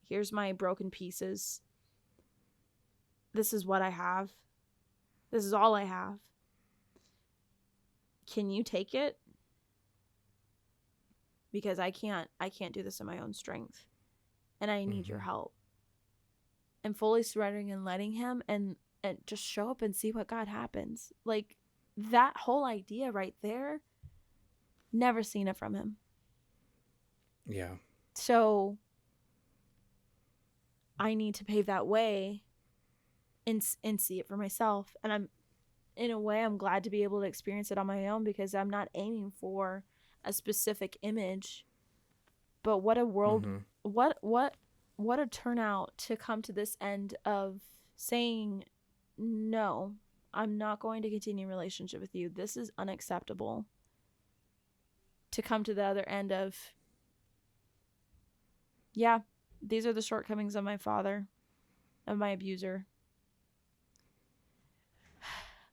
Here's my broken pieces. This is what I have. This is all I have. Can you take it? Because I can't do this in my own strength. And I need your help. And fully surrendering and letting him and just show up and see what God happens. Like, that whole idea right there, never seen it from him. Yeah. So I need to pave that way and see it for myself. And in a way, I'm glad to be able to experience it on my own, because I'm not aiming for a specific image. But what a world, what a turnout to come to this end of saying, no, I'm not going to continue a relationship with you. This is unacceptable. To come to the other end of, yeah, these are the shortcomings of my father, of my abuser.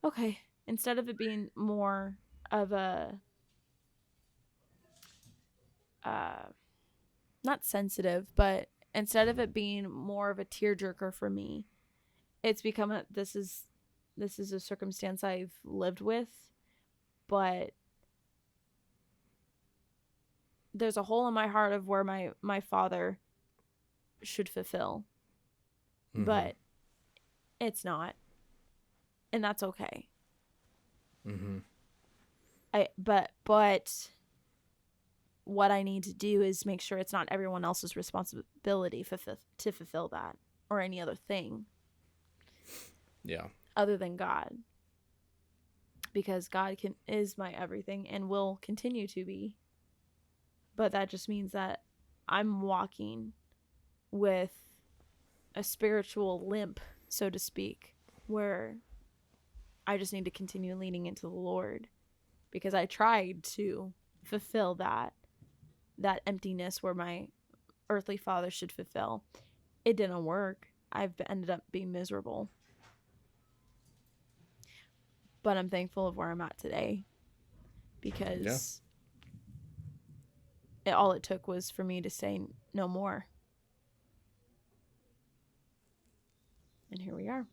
Okay, instead of it being more of a, not sensitive, but instead of it being more of a tearjerker for me, it's become this is a circumstance I've lived with, but there's a hole in my heart of where my father should fulfill, but it's not, and that's okay. But what I need to do is make sure it's not everyone else's responsibility to fulfill that, or any other thing. Yeah. Other than God. Because God is my everything and will continue to be. But that just means that I'm walking with a spiritual limp, so to speak, where I just need to continue leaning into the Lord, because I tried to fulfill that emptiness where my earthly father should fulfill. It didn't work. I've ended up being miserable. But I'm thankful of where I'm at today, because all it took was for me to say no more. And here we are.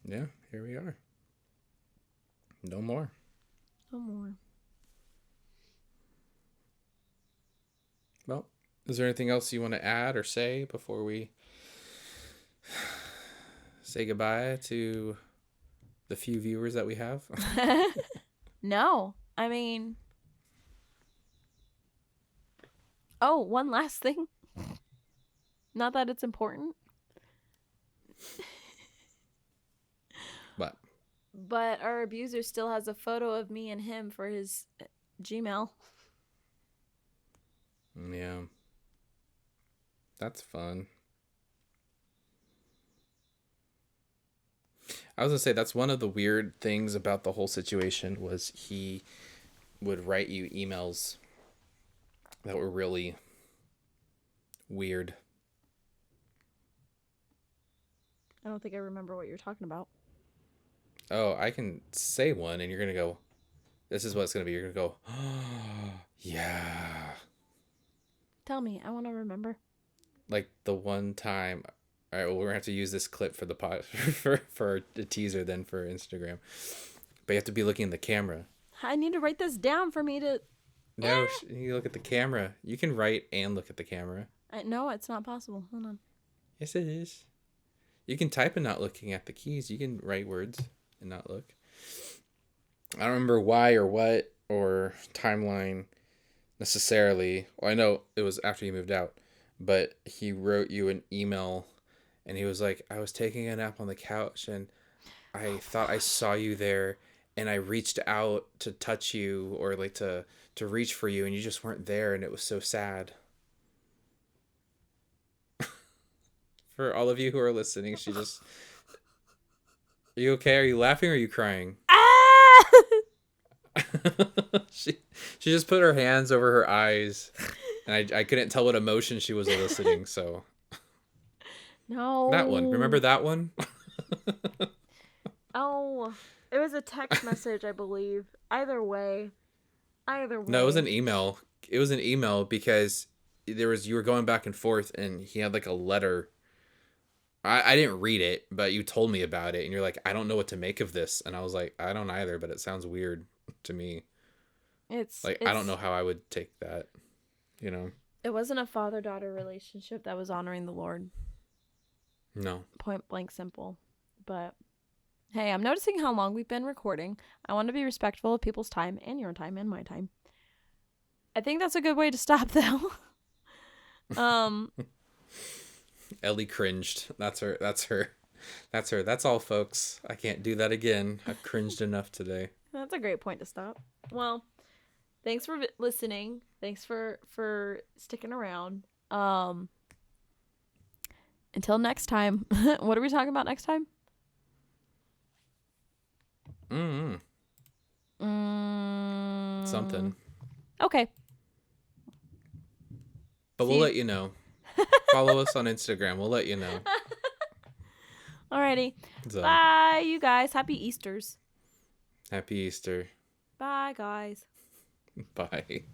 Yeah, here we are. No more. No more. Well, is there anything else you want to add or say before we say goodbye to the few viewers that we have? No, I mean, oh, one last thing. Not that it's important. What? But our abuser still has a photo of me and him for his Gmail. Yeah. That's fun. I was gonna say that's one of the weird things about the whole situation was he would write you emails that were really weird. I don't think I remember what you're talking about. Oh, I can say one and you're gonna go, this is what it's gonna be. You're gonna go, oh, yeah. Tell me. I want to remember. Like the one time. All right, well, we're gonna have to use this clip for the pod for the teaser, then for Instagram. But you have to be looking in the camera. I need to write this down for me to. No, you look at the camera. You can write and look at the camera. No, it's not possible. Hold on. Yes, it is. You can type and not looking at the keys. You can write words and not look. I don't remember why or what or timeline necessarily. Well, I know it was after you moved out, but he wrote you an email and he was like, I was taking a nap on the couch and I thought I saw you there and I reached out to touch you or like to reach for you and you just weren't there and it was so sad. For all of you who are listening, she just... Are you okay? Are you laughing or are you crying? Ah! she just put her hands over her eyes and I couldn't tell what emotion she was eliciting, so... No. That one. Remember that one? Oh, it was a text message, I believe. Either way. No, it was an email. It was an email because you were going back and forth and he had like a letter. I didn't read it, but you told me about it and you're like, I don't know what to make of this. And I was like, I don't either, but it sounds weird to me. It's I don't know how I would take that, you know? It wasn't a father-daughter relationship that was honoring the Lord. No. Point blank simple. But hey, I'm noticing how long we've been recording. I want to be respectful of people's time and your time and my time. I think that's a good way to stop though. Ellie cringed. That's her. That's all, folks. I can't do that again. I've cringed enough today. That's a great point to stop. Well, thanks for listening. Thanks for sticking around. Until next time. What are we talking about next time? Something. Okay. But we'll let you know. Follow us on Instagram. We'll let you know. Alrighty. So, Bye, you guys. Happy Easters. Happy Easter. Bye, guys. Bye.